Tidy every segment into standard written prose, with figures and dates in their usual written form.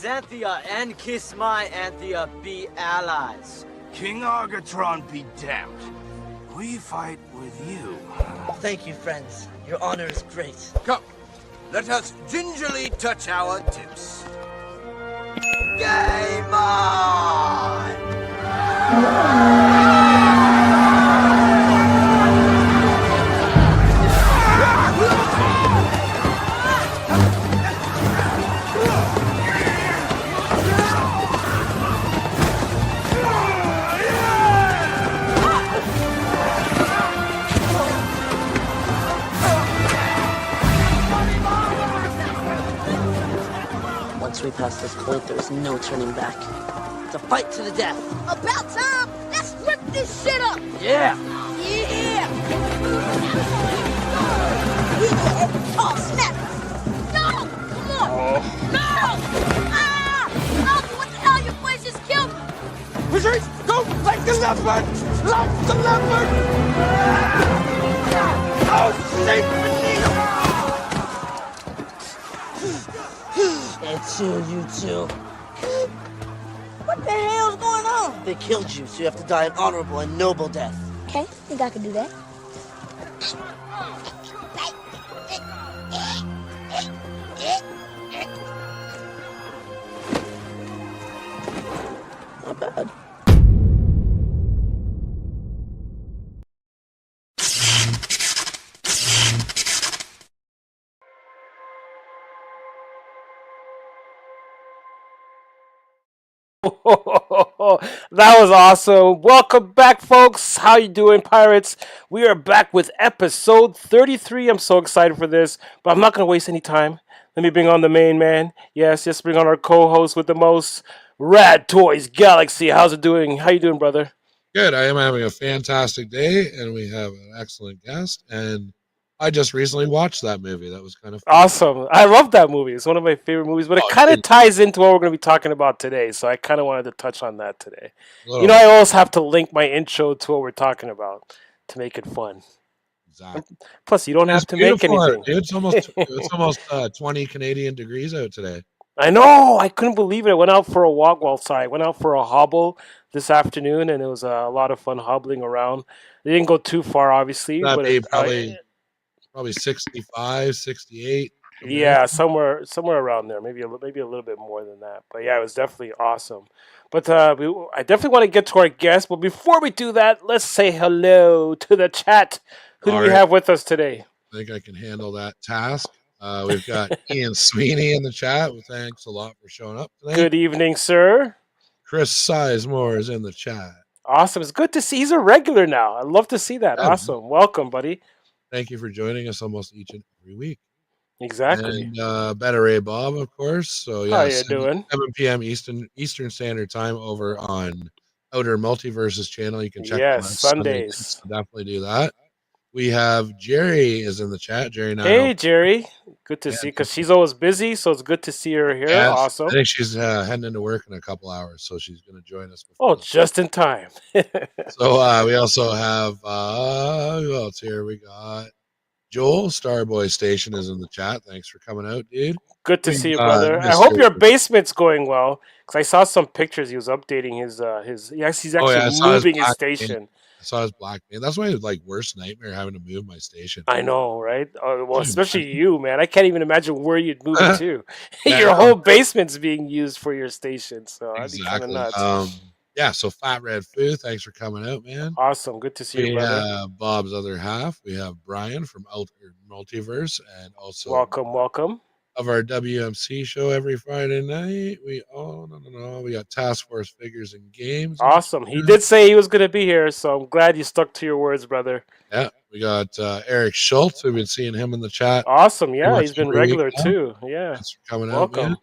Xanthia and Kismai Anthea be allies. King Argatron be damned. We fight with you. Thank you, friends. Your honor is great. Come, let us gingerly touch our tips. Game on! Once we pass this point, there's no turning back. It's a fight to the death. About time! Let's rip this shit up! Yeah! Yeah! Yeah! Oh, snap! No! Come on! No! Ah! Alfie, what the hell? Your place just killed me! Retreat! Go! Like the leopard! Like the leopard! Oh, save me! It's you two. What the hell's going on? They killed you, so you have to die an honorable and noble death. Okay, think I can do that. Not bad. That was awesome. Welcome back, folks. How you doing, pirates? We are back with episode 33. I'm so excited for this, but I'm not going to waste any time. Let me bring on the main man. Yes, bring on our co-host with the most, Rad Toys Galaxy. How's it doing? How you doing, brother? Good. I am having a fantastic day, and we have an excellent guest. And I just recently watched that movie. That was kind of fun. Awesome. I love that movie. It's one of my favorite movies, but it kind of ties into what we're going to be talking about today. So I kind of wanted to touch on that today. You know, I always have to link my intro to what we're talking about to make it fun. Exactly. Plus, you don't have to make anything. It's almost 20 Canadian degrees out today. I know. I couldn't believe it. I went out for a walk. Well, sorry, I went out for a hobble this afternoon, and it was a lot of fun hobbling around. They didn't go too far, obviously. That'd be but probably 65, 68. Yeah, somewhere around there. Maybe a little bit more than that. But yeah, it was definitely awesome. But I definitely want to get to our guest. But before we do that, let's say hello to the chat. Who do we have with us today? I think I can handle that task. We've got Ian Sweeney in the chat. Well, thanks a lot for showing up today. Good evening, sir. Chris Sizemore is in the chat. Awesome. It's good to see. He's a regular now. I love to see that. Awesome. Welcome, buddy. Thank you for joining us almost each and every week. Exactly. And Better Ray Bob, of course. So yeah, how you doing? 7 p.m. Eastern Standard Time over on Outer Multiverse's channel. You can check yes, out Sundays. So definitely do that. We have Jerry is in the chat. Jerry, hey Jerry, good to see. Because she's always busy, so it's good to see her here. Yeah, awesome. I think she's heading into work in a couple hours, so she's going to join us. Oh, just in time. So we also have who else here? We got Joel, Starboy Station is in the chat. Thanks for coming out, dude. Good to see you, brother. I hope your basement's going well. Because I saw some pictures. He was updating his. Yes, he's actually moving his station. I saw his black man. That's why it was like worst nightmare having to move my station. I know, right? Well, especially you, man. I can't even imagine where you'd move it to. Your whole basement's being used for your station, so that'd be kind of nuts. Yeah, so Fat Red Foo, thanks for coming out, man. Awesome. Good to see you, brother. We have Bob's other half. We have Brian from Outer Multiverse, and also welcome. Of our WMC show every Friday night. We got Task Force Figures and Games. Awesome. He did say he was going to be here, so I'm glad you stuck to your words, brother. Yeah, we got Eric Schultz. We've been seeing him in the chat. Awesome. Yeah, he's been regular too. Yeah. Thanks for coming out. Welcome.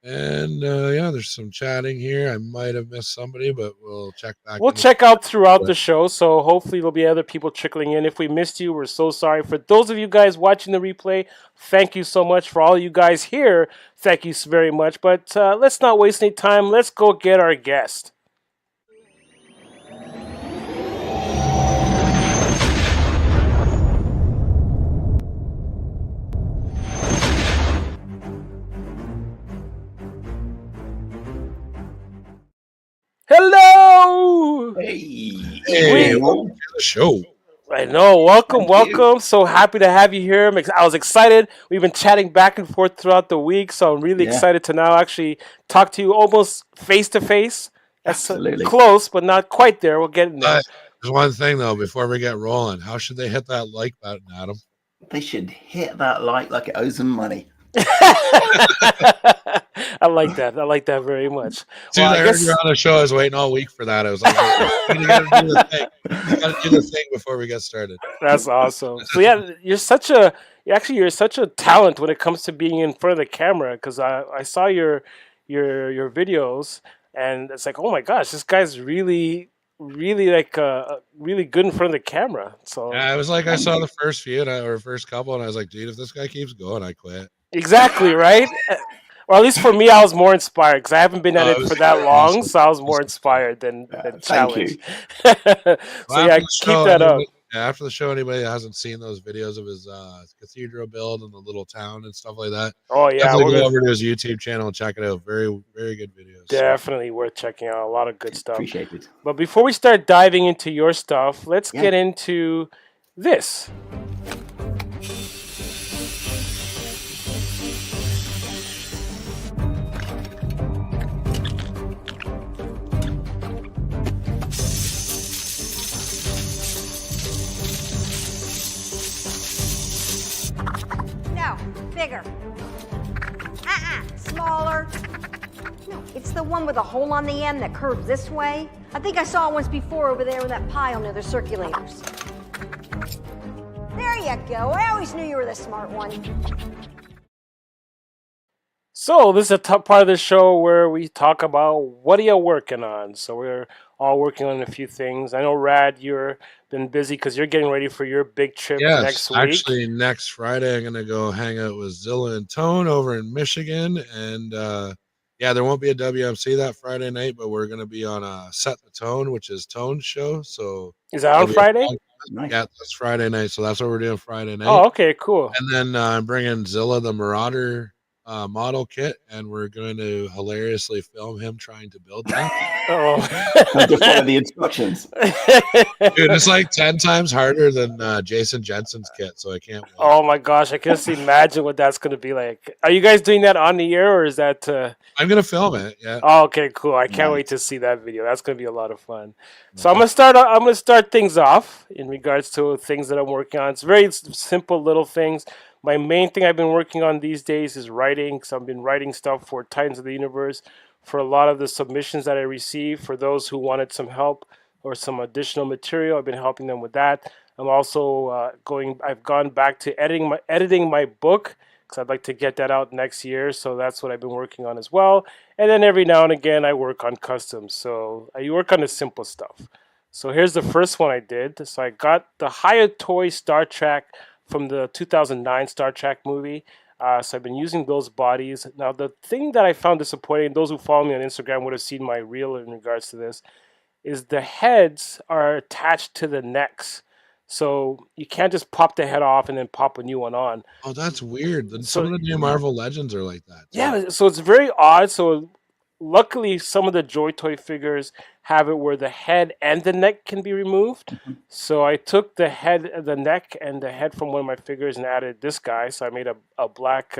And there's some chatting here. I might have missed somebody, but we'll check back. We'll check out throughout the show, so hopefully there'll be other people trickling in. If we missed you, we're so sorry. For those of you guys watching the replay, thank you so much. For all you guys here, thank you very much. But let's not waste any time. Let's go get our guest. Hey, welcome to the show. I know. Welcome, Thank you. welcome. So happy to have you here. I was excited. We've been chatting back and forth throughout the week, so I'm really Yeah, excited to now actually talk to you almost face to face. That's absolutely. close, but not quite there. We're getting there. There's one thing though before we get rolling. How should they hit that like button, Adam? They should hit that like it owes them money. I like that. I like that very much. Dude, Well, I I heard guess you're on the show. I was waiting all week for that. I was like, you gotta do the thing. You gotta do the thing before we get started. that's awesome. So yeah, you're such a talent when it comes to being in front of the camera because I saw your videos and it's like, oh my gosh, this guy's really like really good in front of the camera. So Yeah, I was like, I saw the first few or first couple, and I was like, dude, if this guy keeps going, I quit. exactly right. Or at least for me, I was more inspired because I haven't been at Oh, it it for was that long, awesome. so I was more inspired than Thank challenged. you. So Well, yeah, after the keep show, that up. after the show, anybody that hasn't seen those videos of his cathedral build and the little town and stuff like that, Oh yeah, definitely we're go gonna over to his YouTube channel and check it out. Very, very good videos. definitely worth checking out. A lot of good stuff. Appreciate it. But before we start diving into your stuff, let's Yeah. get into this. No, bigger. Smaller. No, it's the one with a hole on the end that curves this way. I think I saw it once before over there with that pile near the circulators. There you go. I always knew you were the smart one. So this is a top part of the show where we talk about what are you working on. So we're all working on a few things. I know, Rad, you're been busy because you're getting ready for your big trip Yes, next week. actually, next Friday I'm gonna go hang out with Zilla and Tone over in Michigan, and yeah, there won't be a WMC that Friday night, but we're gonna be on a Set the Tone, which is Tone's show. So Is that on it'll be a Friday? fun- Nice. yeah, that's Friday night. So that's what we're doing Friday night. Oh, okay, cool. And then I'm bringing Zilla the Marauder model kit, and we're going to hilariously film him trying to build that. Have to follow the instructions. Dude, it's like 10 times harder than Jason Jensen's kit, so I can't wait. Oh my gosh, I can just imagine what that's going to be like. Are you guys doing that on the air or is that? I'm going to film it, yeah. Oh, okay, cool. I can't Nice. wait to see that video. That's going to be a lot of fun. So I'm gonna start things off in regards to things that I'm working on. It's very simple little things. My main thing I've been working on these days is writing. So I've been writing stuff for Titans of the Universe for a lot of the submissions that I received for those who wanted some help or some additional material. I've been helping them with that. I'm also I've gone back to editing my book because I'd like to get that out next year. So that's what I've been working on as well. And then every now and again, I work on customs. So I work on the simple stuff. So here's the first one I did. So I got the Toy Star Trek from the 2009 Star Trek movie. So I've been using those bodies. Now, the thing that I found disappointing, those who follow me on Instagram would have seen my reel in regards to this, is the heads are attached to the necks. So you can't just pop the head off and then pop a new one on. Oh, that's weird. Then So- some of the new Marvel Legends are like that. too. Yeah, so it's very odd. So luckily, some of the Joy Toy figures have it where the head and the neck can be removed. So I took the head, the neck, and the head from one of my figures and added this guy. So I made a black.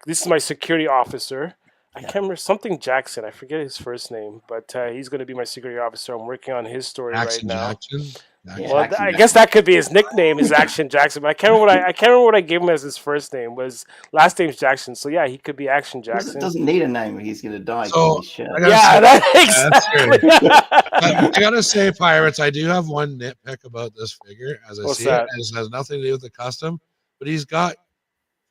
This is my security officer. I can't remember something Jackson. I forget his first name, but he's going to be my security officer. I'm working on his story Action right now. Jackson. Yeah. Well, Jackson I guess that could be his nickname is Action Jackson, but I can't remember what I gave him as his first name. Was last name's Jackson, so yeah, he could be Action Jackson. Doesn't need a name. He's going to die. So, His shirt. I gotta Yeah, say- that That's exactly. I gotta say, Pirates, I do have one nitpick about this figure. As I What's see that? it, it has nothing to do with the custom, but he's got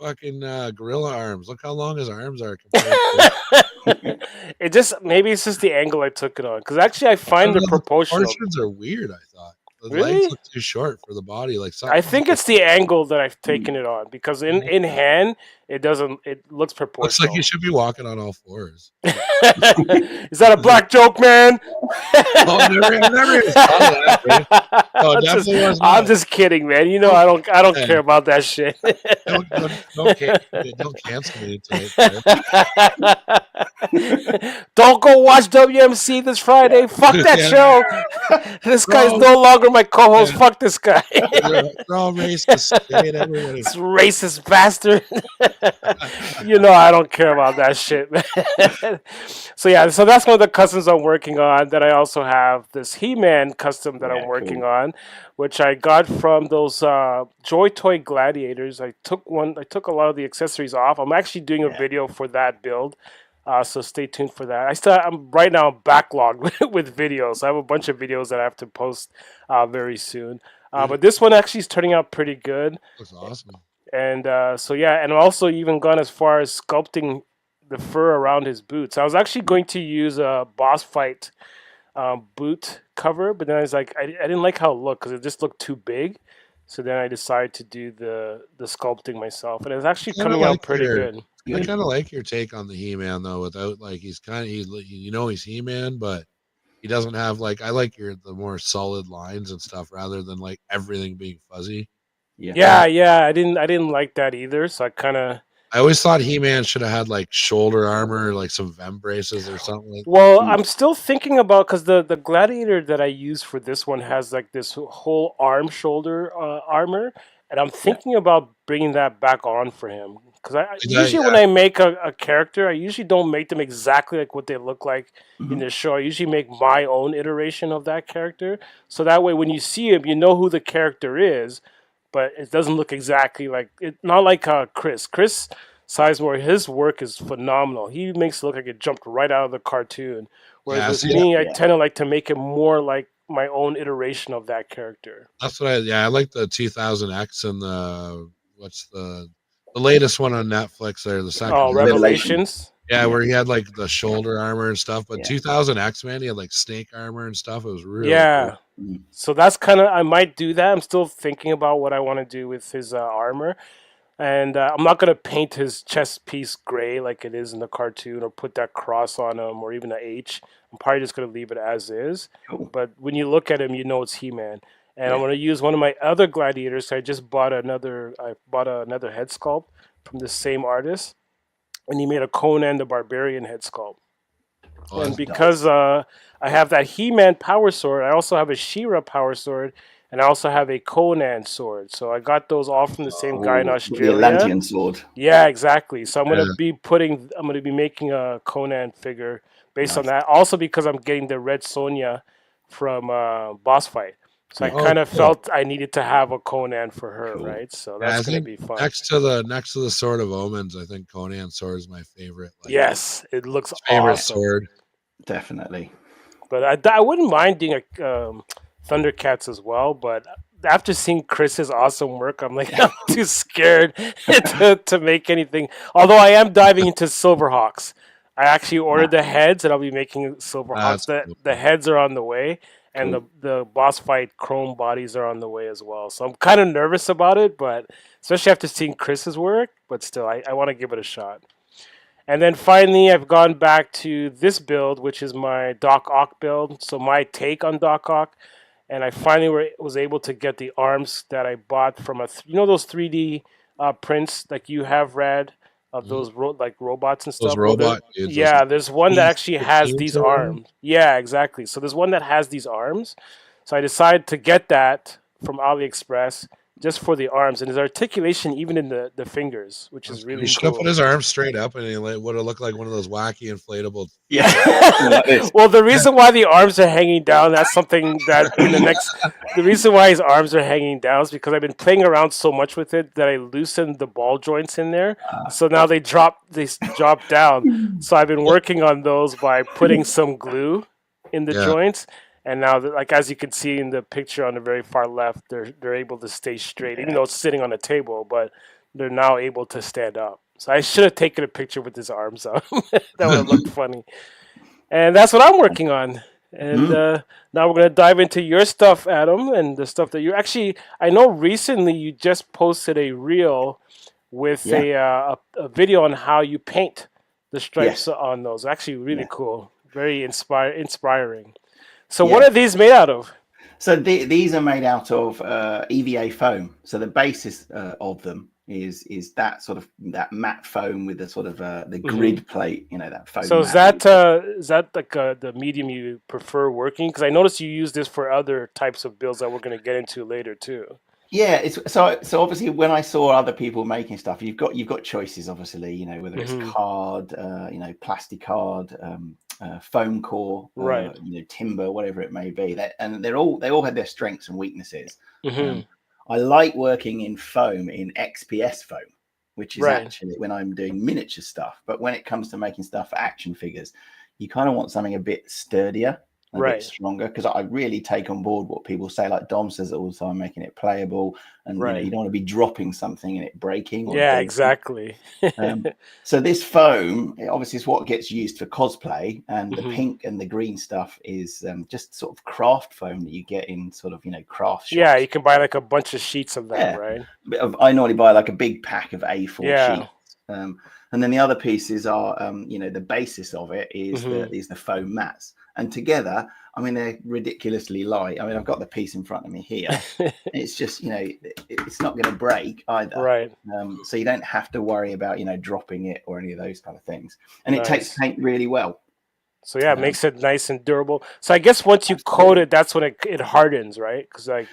fucking gorilla arms. Look how long his arms are compared to It just maybe it's just the angle I took it on because actually I find the proportional. proportions are weird. I thought the Really? legs look too short for the body. Like something I think it's the angle that I've taken it on because in hand It doesn't. It looks Looks proportional. like you should be walking on all fours. Is that a black joke, man? Oh, I never even thought of that, dude. No, it definitely was I'm not. just kidding, man. You know I don't Yeah. care about that shit. Don't cancel me tonight. Don't go watch WMC this Friday. Fuck that Yeah. show. This guy's no longer my co-host. Yeah. Fuck this guy. They're all racist. They hate everybody. This racist bastard. You know I don't care about that shit, man. So yeah, so that's one of the customs I'm working on. Then I also have this He-Man custom that I'm working on, which I got from those Joy Toy Gladiators. I took a lot of the accessories off. I'm actually doing a video for that build. So stay tuned for that. I'm right now backlogged with videos. I have a bunch of videos that I have to post very soon. But this one actually is turning out pretty good. Looks awesome. And so yeah, and also even gone as far as sculpting the fur around his boots. I was actually going to use a boss fight boot cover, but then I was like, I didn't like how it looked because it just looked too big. So then I decided to do the sculpting myself, and it's actually coming out pretty good. I kind of like your take on the He-Man though, without like he's He-Man, but he doesn't have like I like the more solid lines and stuff rather than like everything being fuzzy. Yeah. I didn't like that either. So I always thought He-Man should have had like shoulder armor, like some Vem braces or something like Well, I'm still thinking about because the gladiator that I use for this one has like this whole shoulder armor, and I'm thinking about bringing that back on for him because usually when I make a character, I usually don't make them exactly like what they look like in the show. I usually make my own iteration of that character, so that way when you see him, you know who the character is, but it doesn't look exactly like it. Not like Chris Sizemore, his work is phenomenal. He makes it look like it jumped right out of the cartoon. Whereas with me, I tend to like to make it more like my own iteration of that character. That's what I like the 2000X and the latest one on Netflix there, the second. Oh, Revelations. Yeah, where he had like the shoulder armor and stuff, but 2000X, man, he had like snake armor and stuff. It was really cool. So that's I might do that. I'm still thinking about what I want to do with his armor. And I'm not going to paint his chest piece gray like it is in the cartoon or put that cross on him or even an H. I'm probably just going to leave it as is. But when you look at him, you know it's He-Man. And I'm going to use one of my other gladiators. I just bought another head sculpt from the same artist. And he made a Conan the Barbarian head sculpt. And because I have that He-Man power sword, I also have a She-Ra power sword. And I also have a Conan sword. So I got those all from the same guy in Australia. The Atlantean sword. Yeah, exactly. So I'm gonna be making a Conan figure based on that. Also because I'm getting the Red Sonja from Boss Fight. So I kind of felt I needed to have a Conan for her, right? So that's gonna be fun. Next to the Sword of Omens, I think Conan's sword is my favorite. Yes, it looks favorite awesome. Sword. Definitely. But I wouldn't mind doing a Thundercats as well, but after seeing Chris's awesome work, I'm like, I'm too scared to make anything. Although I am diving into Silverhawks. I actually ordered the heads, and I'll be making Silverhawks. The heads are on the way, and the boss fight chrome bodies are on the way as well. So I'm kind of nervous about it, but especially after seeing Chris's work. But still, I want to give it a shot. And then finally, I've gone back to this build, which is my Doc Ock build. So my take on Doc Ock. And I finally was able to get the arms that I bought from those 3D prints like you have, Rad, of those robots and stuff. There's one that actually has these arms. Yeah, exactly. So there's one that has these arms. So I decided to get that from AliExpress just for the arms, and his articulation even in the fingers, which is really cool. He should have put his arms straight up, and he would have looked like one of those wacky inflatable. Yeah. Well, the reason why the arms are hanging down, that's something that the reason why his arms are hanging down is because I've been playing around so much with it that I loosened the ball joints in there. So now they drop down. So I've been working on those by putting some glue in the joints. And now, like as you can see in the picture on the very far left, they're able to stay straight, even though it's sitting on a table. But they're now able to stand up. So I should have taken a picture with his arms up. That would have looked funny. And that's what I'm working on. And now we're gonna dive into your stuff, Adam, and the stuff that you actually. I know recently you just posted a reel with Yeah. a video on how you paint the stripes Yes. on those. Actually, really Yeah. cool. Very inspiring. So, what Yeah. are these made out of? So these are made out of EVA foam. So the basis of them is that sort of that matte foam with the sort of the grid plate. You know, that foam. So mat. is that like the medium you prefer working? Because I noticed you use this for other types of builds that we're going to get into later too. Yeah, it's so obviously when I saw other people making stuff, you've got choices, obviously, you know, whether it's card, you know, plastic card, foam core, Right. you know, timber, whatever it may be. And they all had their strengths and weaknesses. I like working in foam, in XPS foam, which is actually when I'm doing miniature stuff. But when it comes to making stuff for action figures, you kind of want something a bit sturdier, a bit stronger, because I really take on board what people say, like Dom says all the time, making it playable, and you know, you don't want to be dropping something and it breaking. Or yeah, dating. exactly. So this foam, obviously, is what gets used for cosplay, and the pink and the green stuff is just sort of craft foam that you get in sort of, you know, craft shops. Yeah, you can buy like a bunch of sheets of that, right? I normally buy like a big pack of A4 sheets. And then the other pieces are, you know, the basis of it is the foam mats, and together, I mean, they're ridiculously light. I mean, I've got the piece in front of me here. It's just, you know, it's not going to break either. Right. So you don't have to worry about, you know, dropping it or any of those kind of things. And it takes paint really well. So yeah, it makes it nice and durable. So I guess once you coat it, that's when it hardens, right? Because like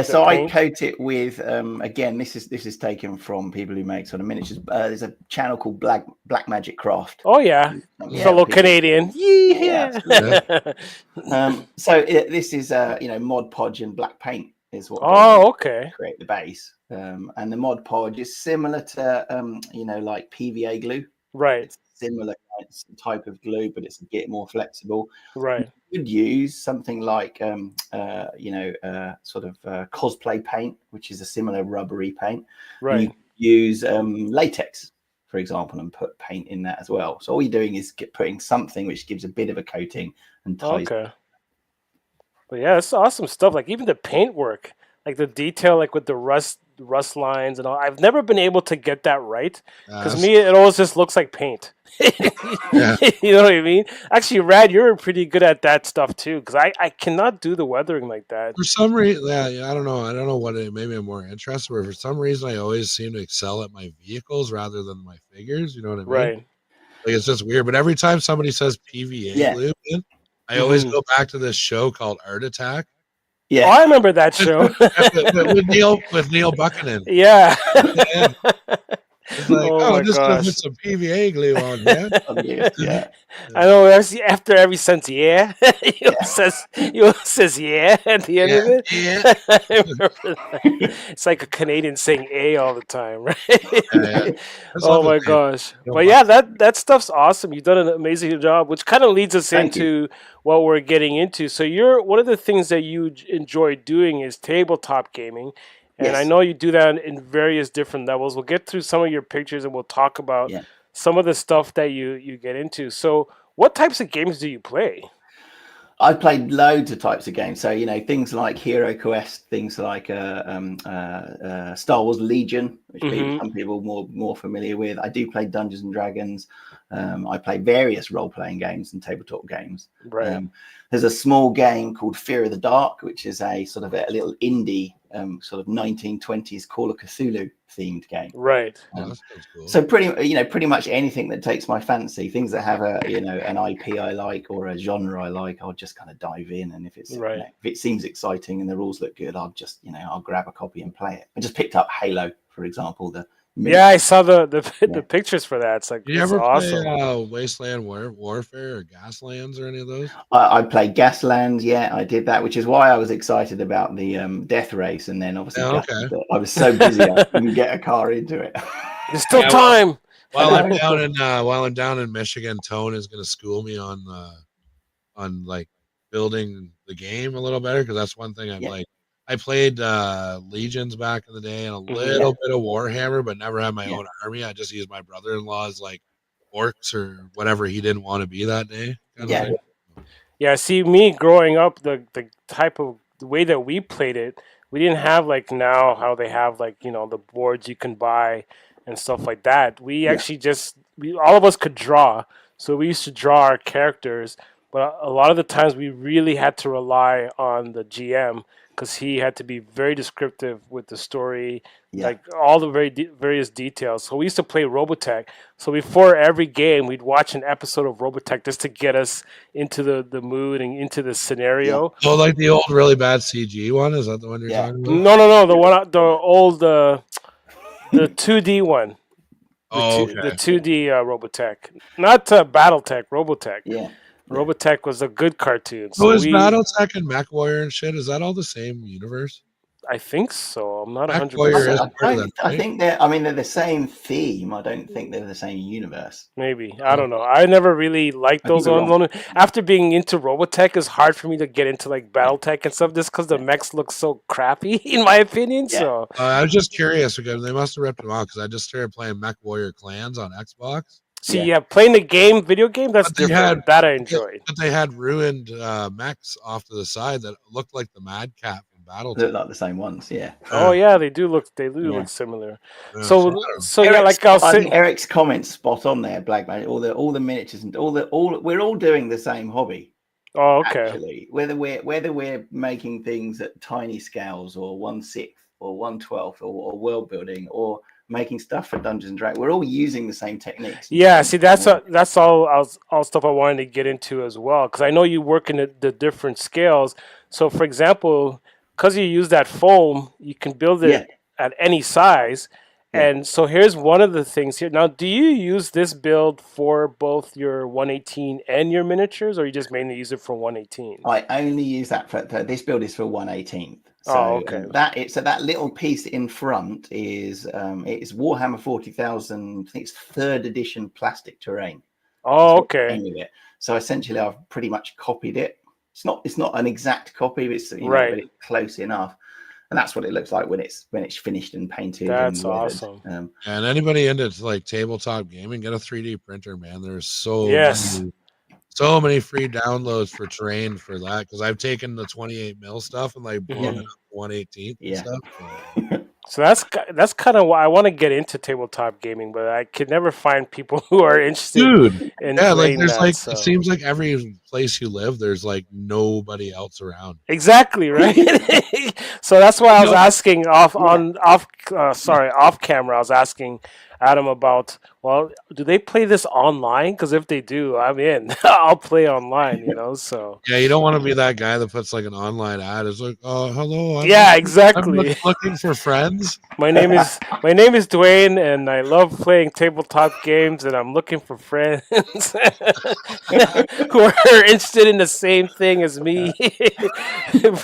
so I coat it with again, this is taken from people who make sort of miniatures. There's a channel called Black Magic Craft. Oh yeah, fellow Canadian. Yeah. So this is you know, Mod Podge and black paint is what. Create the base, and the Mod Podge is similar to you know, like PVA glue. Right. It's similar type of glue, but it's a bit more flexible. Right. You could use something like you know, sort of cosplay paint, which is a similar rubbery paint. Right. And you could use latex, for example, and put paint in that as well. So all you're doing is putting something which gives a bit of a coating and ties. Okay. But yeah, it's awesome stuff. Like even the paint work, like the detail, like with the rust lines and all. I've never been able to get that right, because me, it always just looks like paint. You know what I mean? Actually, Rad, you're pretty good at that stuff too, because I cannot do the weathering like that. For some reason, I don't know what it. Maybe I'm more interested, but for some reason, I always seem to excel at my vehicles rather than my figures. You know what I mean? Right. Like it's just weird. But every time somebody says PVA glue, I always go back to this show called Art Attack. Yeah, I remember that show with Neil Buchanan. Yeah. It's like, I'm just gonna put some PVA glue on, man. I know. After every sentence, you says yeah at the end of it. Yeah. I remember that. It's like a Canadian saying "a" all the time, right? Oh my gosh! But yeah, that stuff's awesome. You've done an amazing job, which kind of leads us into what we're getting into. So one of the things that you enjoy doing is tabletop gaming. And I know you do that in various different levels. We'll get through some of your pictures and we'll talk about some of the stuff that you get into. So what types of games do you play? I've played loads of types of games. So, you know, things like Hero Quest, things like Star Wars Legion, which some people more familiar with. I do play Dungeons and Dragons. I play various role-playing games and tabletop games. Right. There's a small game called Fear of the Dark, which is a sort of a little indie sort of 1920s Call of Cthulhu themed game. Right. Cool. So pretty much anything that takes my fancy, things that have a, you know, an IP I like or a genre I like, I'll just kind of dive in. And if it's you know, if it seems exciting and the rules look good, I'll just, you know, I'll grab a copy and play it. I just picked up Halo, for example. I saw the pictures for that. It's like, did you ever awesome. play Wasteland Warfare or Gaslands or any of those? I played Gaslands. Yeah, I did that, which is why I was excited about the Death Race. And then obviously I was so busy I couldn't get a car into it. There's still time. While I'm down in Michigan, Tone is going to school me on like building the game a little better, because that's one thing I'm like. I played Legions back in the day and a little bit of Warhammer, but never had my own army. I just used my brother-in-law's like orcs or whatever he didn't want to be that day. Yeah. See, me growing up, the way that we played it, we didn't have like now how they have like, you know, the boards you can buy and stuff like that. We actually all of us could draw, so we used to draw our characters. But a lot of the times we really had to rely on the GM because he had to be very descriptive with the story, like all the various details. So we used to play Robotech. So before every game, we'd watch an episode of Robotech just to get us into the mood and into the scenario. Oh, like the old really bad CG one? Is that the one you're talking about? No, the old the 2D one. The 2D Robotech, not BattleTech, Robotech. Yeah. Robotech was a good cartoon. So is BattleTech and MechWarrior and shit? Is that all the same universe? I think so. I'm not 100%. I think they're. I mean, they're the same theme. I don't think they're the same universe. Maybe I don't know. I never really liked those ones. After being into Robotech, it's hard for me to get into like BattleTech and stuff, just because the mechs look so crappy, in my opinion. So I was just curious because they must have ripped them out because I just started playing MechWarrior Clans on Xbox. See, playing the video game, that's different. That I enjoyed. But they had ruined mechs off to the side that looked like the Madcap in BattleTech. Look like the same ones, yeah. Oh yeah, they do look similar. So yeah, like I was saying, Eric's comments spot on there, Black Man. All the miniatures and we're all doing the same hobby. Oh, okay. Actually, whether we're making things at tiny scales or 1/6 or 1/12 or world building or making stuff for Dungeons and Dragons, we're all using the same techniques. Yeah, see, that's all stuff I wanted to get into as well, because I know you work in the different scales. So, for example, because you use that foam, you can build it at any size. And so here's one of the things here. Now, do you use this build for both your 118 and your miniatures, or you just mainly use it for 118? I only use that for this build is for 118. So that little piece in front is it's Warhammer 40,000. I think it's 3rd edition plastic terrain. Oh, okay. So essentially, I've pretty much copied it. It's not an exact copy, but it's but it's close enough. And that's what it looks like when it's finished and painted. That's awesome. And anybody into like tabletop gaming, get a 3D printer, man. There's so many free downloads for terrain for that, because I've taken the 28 mil stuff and like blown it up 1/18 and stuff. So that's kind of why I want to get into tabletop gaming, but I could never find people who are interested. In like there's that, it seems like every place you live, there's like nobody else around. Exactly, right. So that's why I was asking off camera. I was asking Adam about, well, do they play this online? Because if they do, I'm in. I'll play online, so. Yeah, you don't want to be that guy that puts like an online ad. It's like, oh, hello. Exactly. I'm looking for friends. My name is Dwayne, and I love playing tabletop games, and I'm looking for friends who are interested in the same thing as me.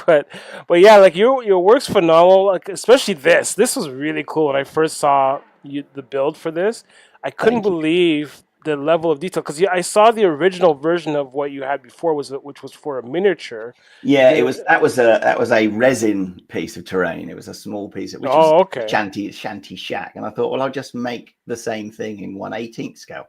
but yeah, like your work's phenomenal. Like, especially this was really cool when I first saw the build for this. I couldn't believe the level of detail, because I saw the original version of what you had before, which was for a miniature. Yeah, that was a resin piece of terrain. It was a small piece of shanty shack, and I thought, well, I'll just make the same thing in 1/18 scale.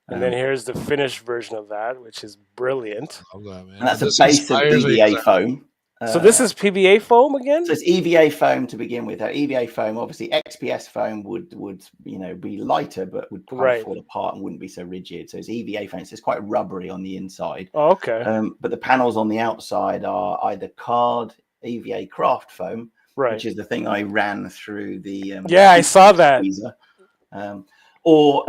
And then here's the finished version of that, which is brilliant. Love that, man. And that's a base of EVA foam. So this is PVA foam again? So it's EVA foam to begin with. EVA foam, obviously, XPS foam would be lighter, but would kind of fall apart and wouldn't be so rigid. So it's EVA foam. So it's quite rubbery on the inside. Oh, okay. But the panels on the outside are either card EVA craft foam, which is the thing I ran through the I saw that. Or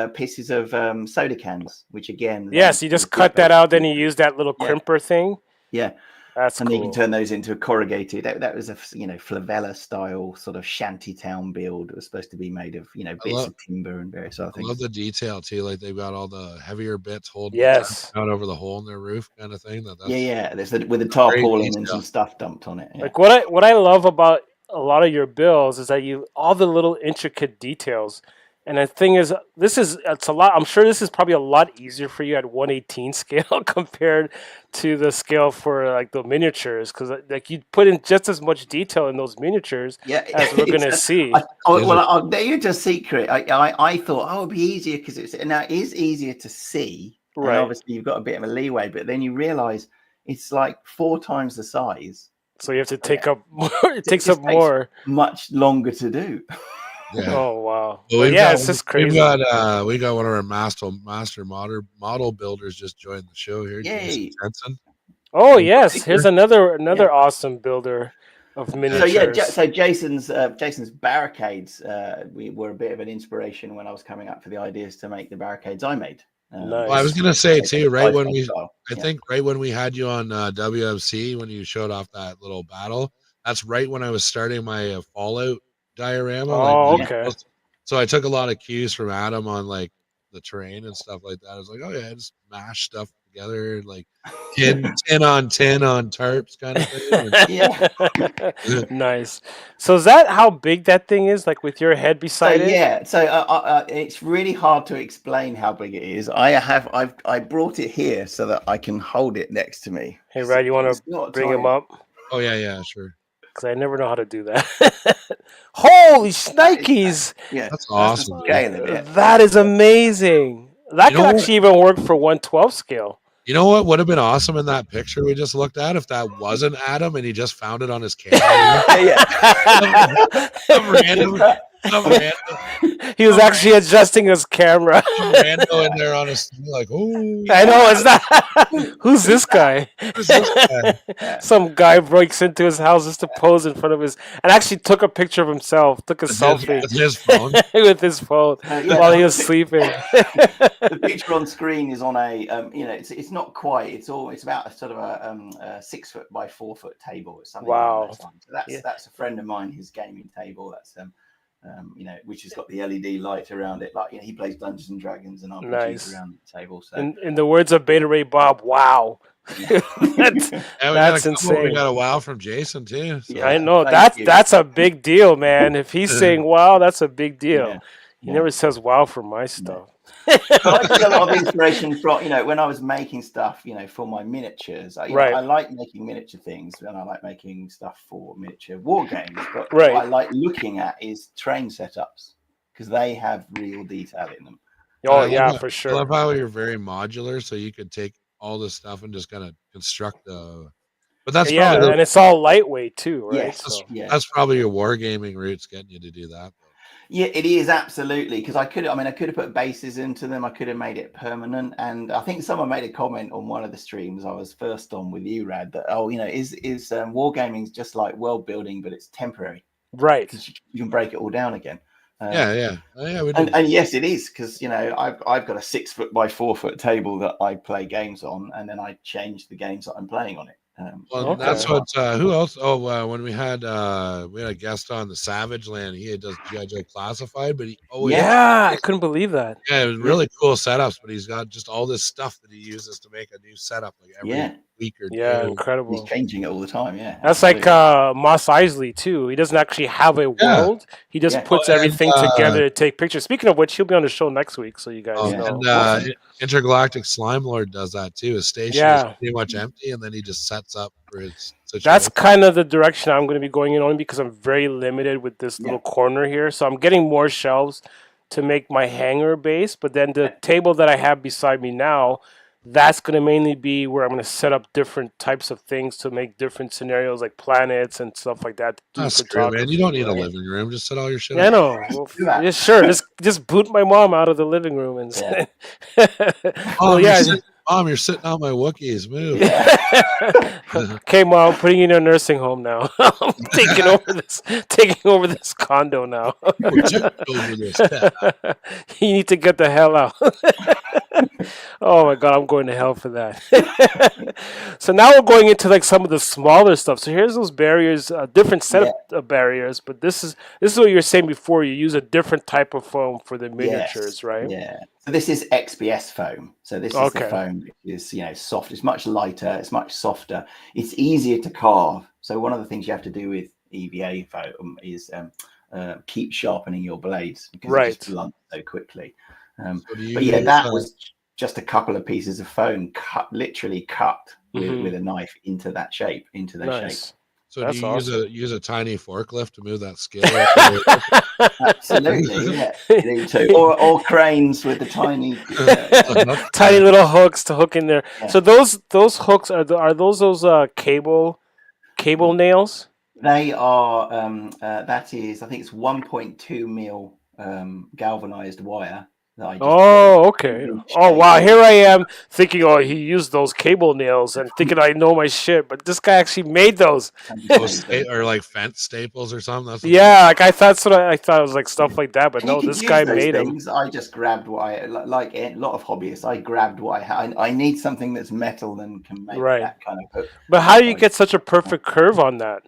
pieces of soda cans, which again, you just cut that out, then you use that little crimper thing. Yeah. That's and cool. you can turn those into a corrugated. That was a Flavella style sort of shantytown build. It was supposed to be made of bits of timber and various other things. I love the detail too. Like they've got all the heavier bits holding out over the hole in their roof, kind of thing. There's with the tarpaulin and some stuff dumped on it. Yeah. Like what I love about a lot of your builds is that all the little intricate details. And the thing is, it's a lot. I'm sure this is probably a lot easier for you at 1/18 scale compared to the scale for like the miniatures, because like you put in just as much detail in those miniatures as we're gonna see. I'll tell you a secret. I thought it'd be easier because it is easier to see. Right. And obviously, you've got a bit of a leeway, but then you realize it's like 4 times the size. So you have to take up more. It takes up more. Much longer to do. Yeah. Oh wow. Well, But yeah, it's just crazy. We got one of our master model builders just joined the show here. Yay. Jason Jensen. Oh yes, here's another awesome builder of miniatures. So Jason's barricades we were a bit of an inspiration when I was coming up for the ideas to make the barricades I made. Nice. Well, I was gonna say too, right when we, style. I think right when we had you on WMC when you showed off that little battle, that's right when I was starting my Fallout diorama. Oh, okay. So I took a lot of cues from Adam on like the terrain and stuff like that. I was like, oh yeah, just mash stuff together, like tin on tarps kind of thing. Yeah. Nice. So is that how big that thing is? Like with your head beside it? Yeah. So it's really hard to explain how big it is. I brought it here so that I can hold it next to me. Hey, Rad, you want to bring him up? Oh yeah, sure. Because I never know how to do that. Holy shnikes! Yeah, that's awesome. That is amazing. That could actually even work for 1/12 scale. You know what would have been awesome in that picture we just looked at if that wasn't Adam and he just found it on his camera? Some random. He was actually adjusting his camera. Some rando in there on his like, oh. I know it's not. Who's this guy? Some guy breaks into his house just to pose in front of his, and actually took a picture of himself. Took a selfie with his phone. With his phone while he was sleeping. The picture on screen is on a, it's not quite. It's about a sort of a 6 foot by 4 foot table or something. Wow. So that's a friend of mine. His gaming table. That's which has got the LED light around it. Like he plays Dungeons and Dragons and RPGs around the table. So in the words of Beta Ray Bob, wow. That's insane. We got a wow from Jason too. So. Yeah, I know that's a big deal, man. If he's saying wow, that's a big deal. He never says wow for my stuff. I took a lot of inspiration from when I was making stuff for my miniatures. I like making miniature things and I like making stuff for miniature war games, but what I like looking at is train setups because they have real detail in them. Oh yeah, for sure. I love how you're very modular, so you could take all this stuff and just kind of construct but that's and it's all lightweight too, right? Yes, that's probably your wargaming roots getting you to do that. Yeah, it is absolutely because I could have put bases into them. I could have made it permanent, and I think someone made a comment on one of the streams I was first on with you, Rad, that is wargaming just like world building, but it's temporary, right? You can break it all down again. Yeah. And yes, it is because I've got a 6 foot by 4 foot table that I play games on, and then I change the games that I'm playing on it. That's what. Who else? Oh, when we had a guest on the Savage Land, he does G.I. Joe Classified, but he always I couldn't believe that. Yeah, it was really cool setups, but he's got just all this stuff that he uses to make a new setup like every week or two. Incredible. He's changing it all the time. Yeah, that's like Moss Isley too. He doesn't actually have a world. He just puts everything together to take pictures. Speaking of which, he'll be on the show next week, so you guys know. And Intergalactic Slime Lord does that too. His station is pretty much empty, and then he just sets up for his situation. That's kind of the direction I'm going to be going in on because I'm very limited with this little corner here. So I'm getting more shelves to make my hanger base, but then the table that I have beside me now, that's going to mainly be where I'm going to set up different types of things to make different scenarios like planets and stuff like that. Man. You don't need a living room. Just set all your shit up. I know. Well, sure. Just boot my mom out of the living room and say, Mom, you're sitting on my Wookiees. Move. Okay, Mom, I'm putting you in a nursing home now. I'm taking over this condo now. You need to get the hell out. Oh my God, I'm going to hell for that. So now we're going into like some of the smaller stuff. So here's those barriers, a different set of barriers, but this is what you were saying before. You use a different type of foam for the miniatures, right? Yeah. So this is XPS foam. So this is the foam is soft. It's much lighter. It's much softer. It's easier to carve. So one of the things you have to do with EVA foam is keep sharpening your blades because it just blunts so quickly. That was just a couple of pieces of foam literally cut with a knife into that shape, into the shape. So that's do you use a tiny forklift to move that scale? Absolutely, yeah. Or cranes with the tiny tiny little hooks to hook in there. Yeah. So those hooks are those cable nails? They are. That is, I think it's 1.2 mil galvanized wire that I just. Oh, okay. Oh, wow. Here I am thinking, oh, he used those cable nails and thinking I know my shit, but this guy actually made those. Or like fence staples or something. That's what Yeah, like I thought I thought it was like stuff like that, but And no, you could this use guy those made them. things. I just grabbed what I like. A lot of hobbyists, I grabbed what I had. I need something that's metal and can make Right. that kind of hook. But how do you get such a perfect curve on that?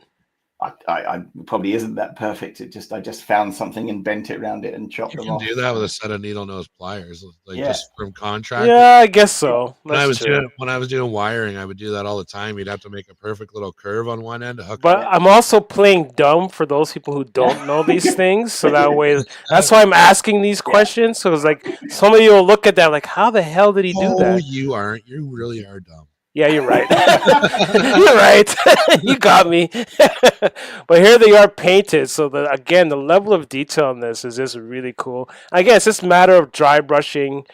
I probably isn't that perfect. I just found something and bent it around it and chopped you them can off. do that with a set of needle nose pliers, like Yeah. just from contract. Yeah, I guess so. When I That's was true. doing wiring, I would do that all the time. You'd have to make a perfect little curve on one end to hook. But I'm also playing dumb for those people who don't know these things, so that way, that's why I'm asking these questions. So it's like some of you will look at that like, how the hell did he do that? You aren't. You really are dumb. Yeah, you're right. You're right. You got me. But here they are painted. So again, the level of detail on this is just really cool. Again, it's just a matter of dry brushing,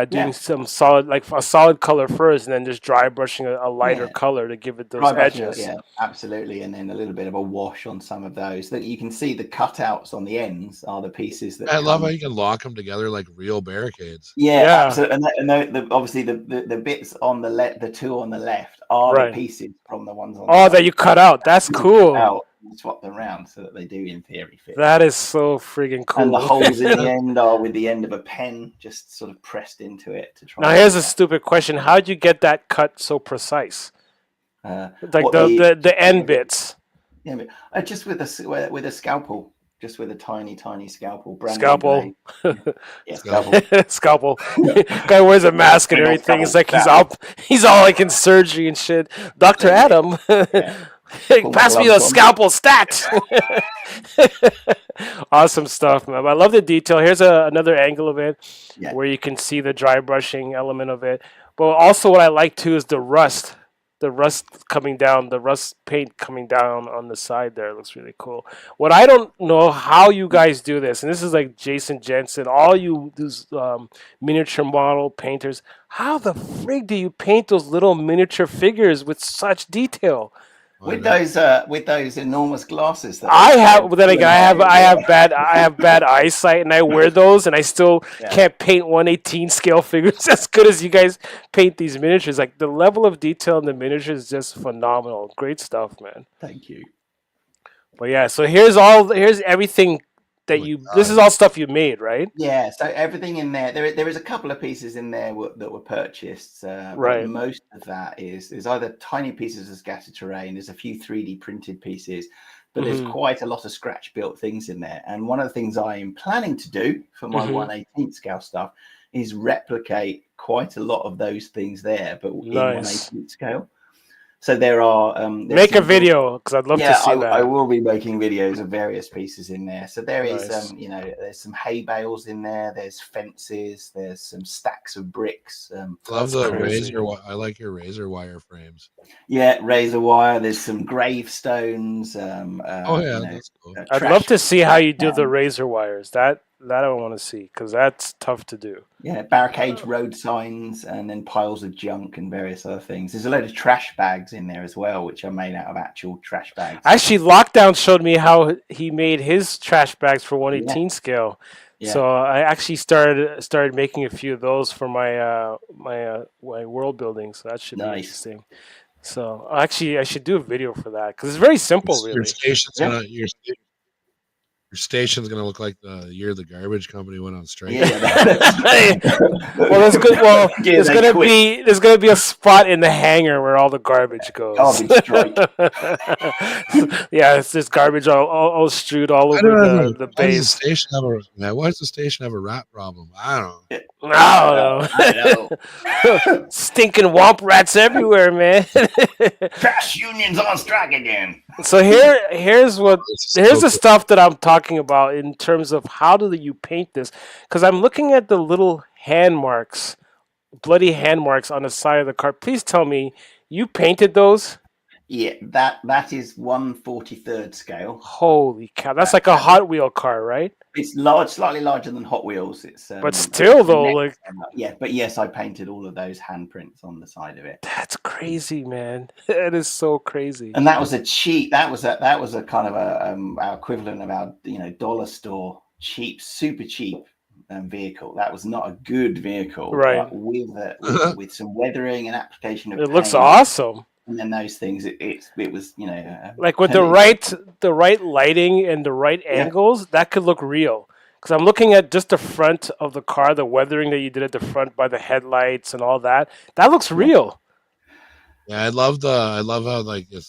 doing some solid, like a solid color first, and then just dry brushing a lighter color to give it those edges. Yeah, absolutely. And then a little bit of a wash on some of those. That you can see the cutouts on the ends are the pieces that. I love how you can lock them together like real barricades. Yeah. Absolutely. And obviously the bits on the left, the two on the left are the pieces from the ones on. Oh, that you cut out. That's cool. Swap them around so that they do in theory fit. That is so friggin' cool. And the holes in the end are with the end of a pen just sort of pressed into it to try. Now here's a stupid question: how'd you get that cut so precise? Like the end bits. Yeah, but just with a scalpel, just with a tiny scalpel. Scalpel. Yeah, scalpel. Scalpel. Guy wears a mask and everything. It's like he's all like in surgery and shit. Dr. Adam. Pass me the scalpel stat. Awesome stuff, man. I love the detail. Here's another angle of it where you can see the dry brushing element of it. But also what I like too is the rust. The rust coming down, the rust paint coming down on the side there. It looks really cool. What I don't know how you guys do this, and this is like Jason Jensen, all you those miniature model painters, how the frig do you paint those little miniature figures with such detail? With those enormous glasses that I have, but then again, I have bad eyesight, and I wear those, and I still can't paint 1/18 scale figures as good as you guys paint these miniatures. Like the level of detail in the miniatures is just phenomenal. Great stuff, man. Thank you. But yeah, so here's everything that this is all stuff you made, right? Yeah, so everything in there. There is a couple of pieces in there that were purchased. Right. But most of that is either tiny pieces of scattered terrain. There's a few 3D printed pieces, but there's quite a lot of scratch built things in there. And one of the things I am planning to do for my 1/18 scale stuff is replicate quite a lot of those things there, but in 1/18 scale. So there are make a video because I'd love to see that. I will be making videos of various pieces in there. So there is there's some hay bales in there. There's fences. There's some stacks of bricks. Love the razor. I like your razor wire frames. Yeah, razor wire. There's some gravestones. That's cool. I'd love to see how you do the razor wires. That I want to see because that's tough to do. Yeah, barricades, road signs, and then piles of junk and various other things. There's a load of trash bags in there as well, which are made out of actual trash bags. Actually, Lockdown showed me how he made his trash bags for 1/18 scale. Yeah. So I actually started making a few of those for my my world building. So that should be interesting. So actually, I should do a video for that because it's very simple. Really, your station's gonna look like the year the garbage company went on strike. Yeah, well, that's good. Well, there's gonna be a spot in the hangar where all the garbage goes. Yeah, it's just garbage all strewed all over the base. Why does the station have a rat problem? I don't know. Stinking womp rats everywhere, man. Trash unions on strike again. So here's the stuff that I'm talking about in terms of how do you paint this, because I'm looking at the little hand marks, bloody hand marks on the side of the car. Please tell me you painted those. Yeah, that is 1/43 scale. Holy cow! That's like a Hot Wheel car, right? It's large, slightly larger than Hot Wheels. It's But still, the though, next like scale. Yeah, but yes, I painted all of those handprints on the side of it. that's crazy, man. That is so crazy. And that was a cheap. That was a kind of our equivalent of our dollar store cheap, super cheap vehicle. That was not a good vehicle, Right? but with some weathering and application of It looks paint, awesome. and then those things. It was Like with the right lighting and the right angles, that could look real. Because I'm looking at just the front of the car, the weathering that you did at the front by the headlights and all that. That looks real. Yeah, I love how like it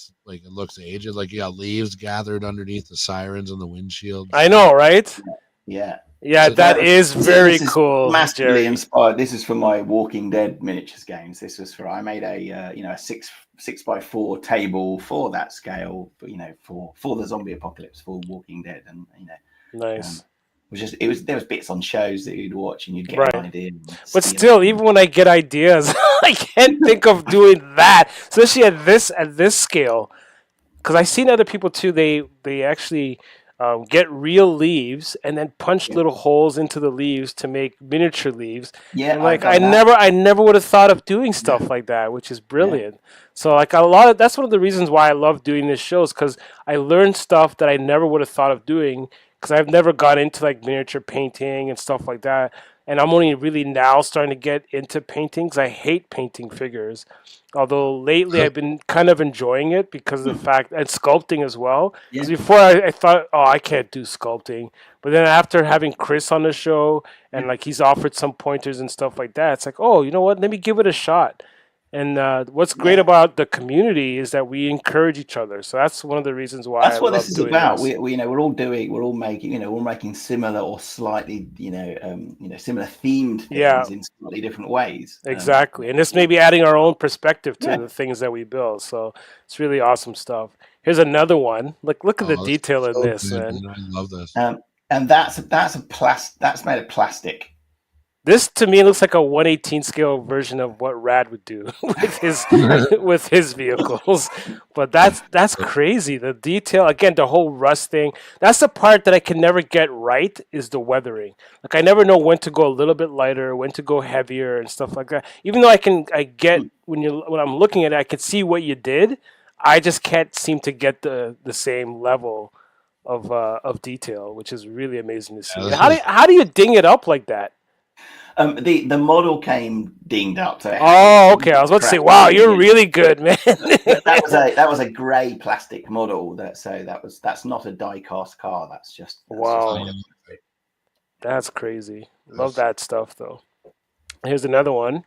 looks aged. Like you got leaves gathered underneath the sirens and the windshield. I know, right? Yeah. Yeah, So that is very this cool. Massively Jerry. inspired. This is for my Walking Dead miniatures games. This was for I made a a 6x4 table for that scale, for the zombie apocalypse for Walking Dead, and Nice. there was bits on shows that you'd watch and you'd get Right. an idea. But still, even when I get ideas, I can't think of doing that, especially at this scale. Because I've seen other people too. They actually get real leaves and then punch little holes into the leaves to make miniature leaves. Yeah, And like I've done that. I never would have thought of doing stuff like that, which is brilliant. So like that's one of the reasons why I love doing this shows, because I learned stuff that I never would have thought of doing, because I've never got into like miniature painting and stuff like that. And I'm only really now starting to get into painting, because I hate painting figures. Although lately I've been kind of enjoying it because of the fact, and sculpting as well. Because before I thought, oh, I can't do sculpting. But then after having Chris on the show, and like he's offered some pointers and stuff like that, it's like, oh, you know what? Let me give it a shot. And what's great about the community is that we encourage each other. So that's one of the reasons why That's I what love this is doing about. this. We're all making similar or slightly, similar themed things Yeah. in slightly different ways. Exactly. And this may be adding our own perspective to the things that we build. So it's really awesome stuff. Here's another one. Look at the that's detail in so this, good, man. I love this. And that's made of plastic. This to me looks like a 1/18 scale version of what Rad would do with his vehicles. But that's crazy. The detail, again, the whole rust thing. That's the part that I can never get right, is the weathering. Like I never know when to go a little bit lighter, when to go heavier and stuff like that. Even though I get when I'm looking at it, I can see what you did. I just can't seem to get the same level of detail, which is really amazing to see. Yeah, How do you ding it up like that? The model came dinged up. So Okay. I was about to say, wow, you're really good, man. that was a grey plastic model. That's not a die-cast car. That's just Wow. That's crazy. Love that stuff, though. Here's another one.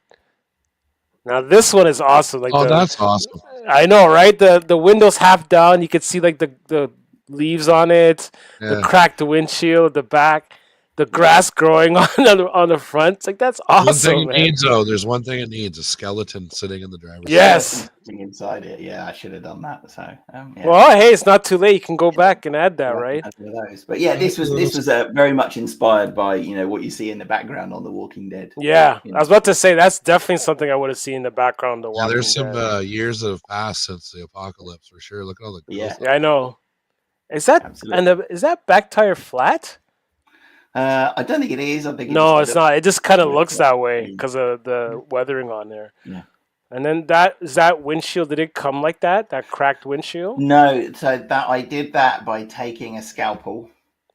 Now this one is awesome. Like that's awesome. I know, right? The window's half down. You can see like the leaves on it, the cracked windshield, the back. The grass growing on the front. It's like, that's awesome. One thing it needs, though. There's one thing it needs: a skeleton sitting in the driver's seat. Yes. Inside it. Yeah, I should have done that. So. Well, hey, it's not too late. You can go back and add that, right? But yeah, this was very much inspired by what you see in the background on The Walking Dead. Yeah, I was about to say that's definitely something I would have seen in the background. The Walking there's some Dead. years that have passed since the apocalypse for sure. Look at all the yeah, I know. Is that is that back tire flat? I don't think it is. I think it's not. It just kind of looks that way because of the weathering on there. Yeah. And then that windshield, did it come like that? That cracked windshield? No. So that I did that by taking a scalpel,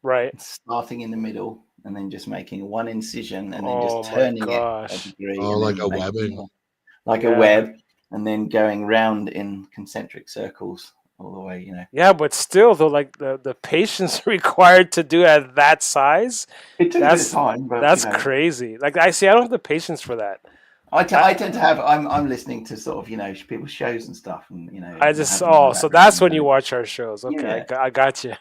right, starting in the middle, and then just making one incision, and then just turning it a degree. Oh, like a webbing. Like a web, and then going round in concentric circles. All the way, Yeah, but still, though, like the patience required to do at that size, it took a bit of time. But, that's crazy. Like I don't have the patience for that. I tend to have. I'm listening to sort of people's shows and stuff, and I just so that's when you watch our shows. Okay, I got you.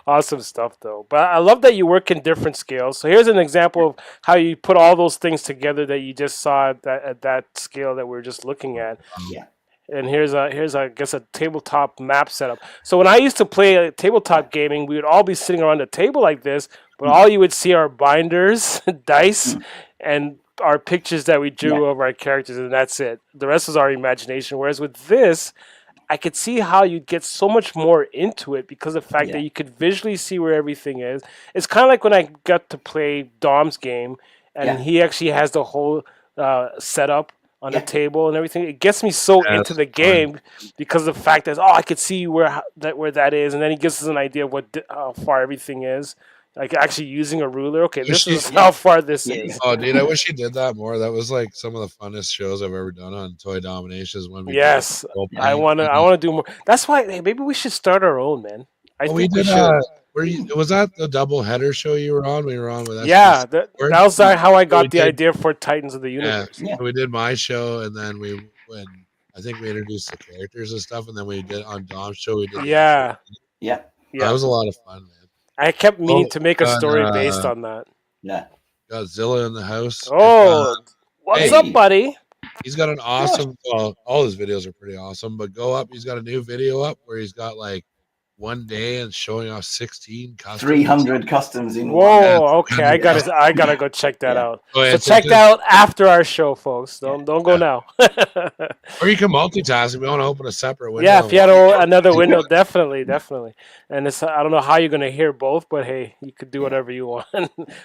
Awesome stuff, though. But I love that you work in different scales. So here's an example of how you put all those things together that you just saw at that scale that we're just looking at. Yeah. And here's I guess a tabletop map setup. So when I used to play tabletop gaming, we would all be sitting around a table like this, but all you would see are binders, dice, and our pictures that we drew of our characters, and that's it. The rest was our imagination. Whereas with this, I could see how you get so much more into it because of the fact Yeah. that you could visually see where everything is. It's kind of like when I got to play Dom's game, and Yeah. he actually has the whole setup on the Yeah. table and everything. It gets me so Yeah, into the that's fun. game because of the fact that I could see where that is, and then he gives us an idea of how far everything is. Like actually using a ruler. Okay, this is how far this is. Oh, dude, I wish he did that more. That was like some of the funnest shows I've ever done on Toy Dominations. When we Yes, I wanna do more. That's why maybe we should start our own, man. I think we should. Was that the double header show you were on? We were on with Yeah, that was how I got we the did- idea for Titans of the Universe. Yeah. We did my show, and then I think we introduced the characters and stuff, and then we did on Dom's show. We did Yeah, Yeah. that was a lot of fun, man. I kept meaning to make a God, story based on that. Yeah. Godzilla in the house. Oh, what's hey. up, buddy? He's got an awesome. Well, all his videos are pretty awesome, but go up. He's got a new video up where he's got like one day and showing off 16 customs. 300 customs in one. Whoa, okay, I gotta go check that out. Oh, yeah, So check that out after our show, folks. Don't go now. Or you can multitask if you want to open a separate window. Yeah, if you had another window, definitely. And I don't know how you're gonna hear both, but hey, you could do whatever you want.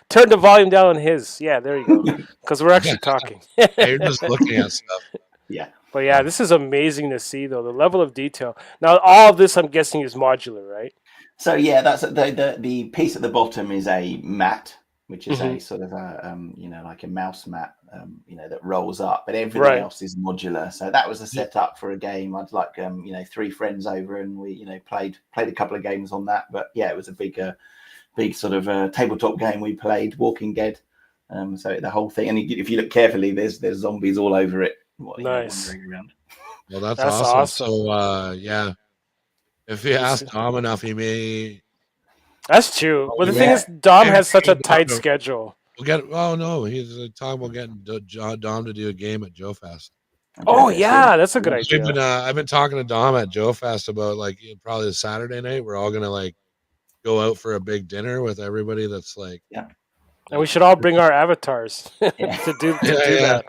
Turn the volume down on his. Yeah, there you go. Because we're actually talking. Yeah, you're just looking at stuff. Yeah. But yeah, this is amazing to see, though, the level of detail. Now, all of this, I'm guessing, is modular, right? So yeah, that's the piece at the bottom is a mat, which is a sort of a like a mouse mat, that rolls up. But everything else is modular. So that was a setup for a game. I'd like 3 friends over, and we played a couple of games on that. But yeah, it was a big sort of tabletop game we played, Walking Dead. So the whole thing, and if you look carefully, there's zombies all over it. Nice. Wandering around. Well, that's awesome. So yeah, if you ask Dom enough, he may. That's true. But the thing is, Dom has such a tight schedule. We'll get. Oh no, he's talking about getting Dom to do a game at Joe Fest. Oh yeah, that's a good idea. I've been talking to Dom at Joe Fest about like probably the Saturday night. We're all gonna like go out for a big dinner with everybody. That's like and we should all bring our avatars to do that.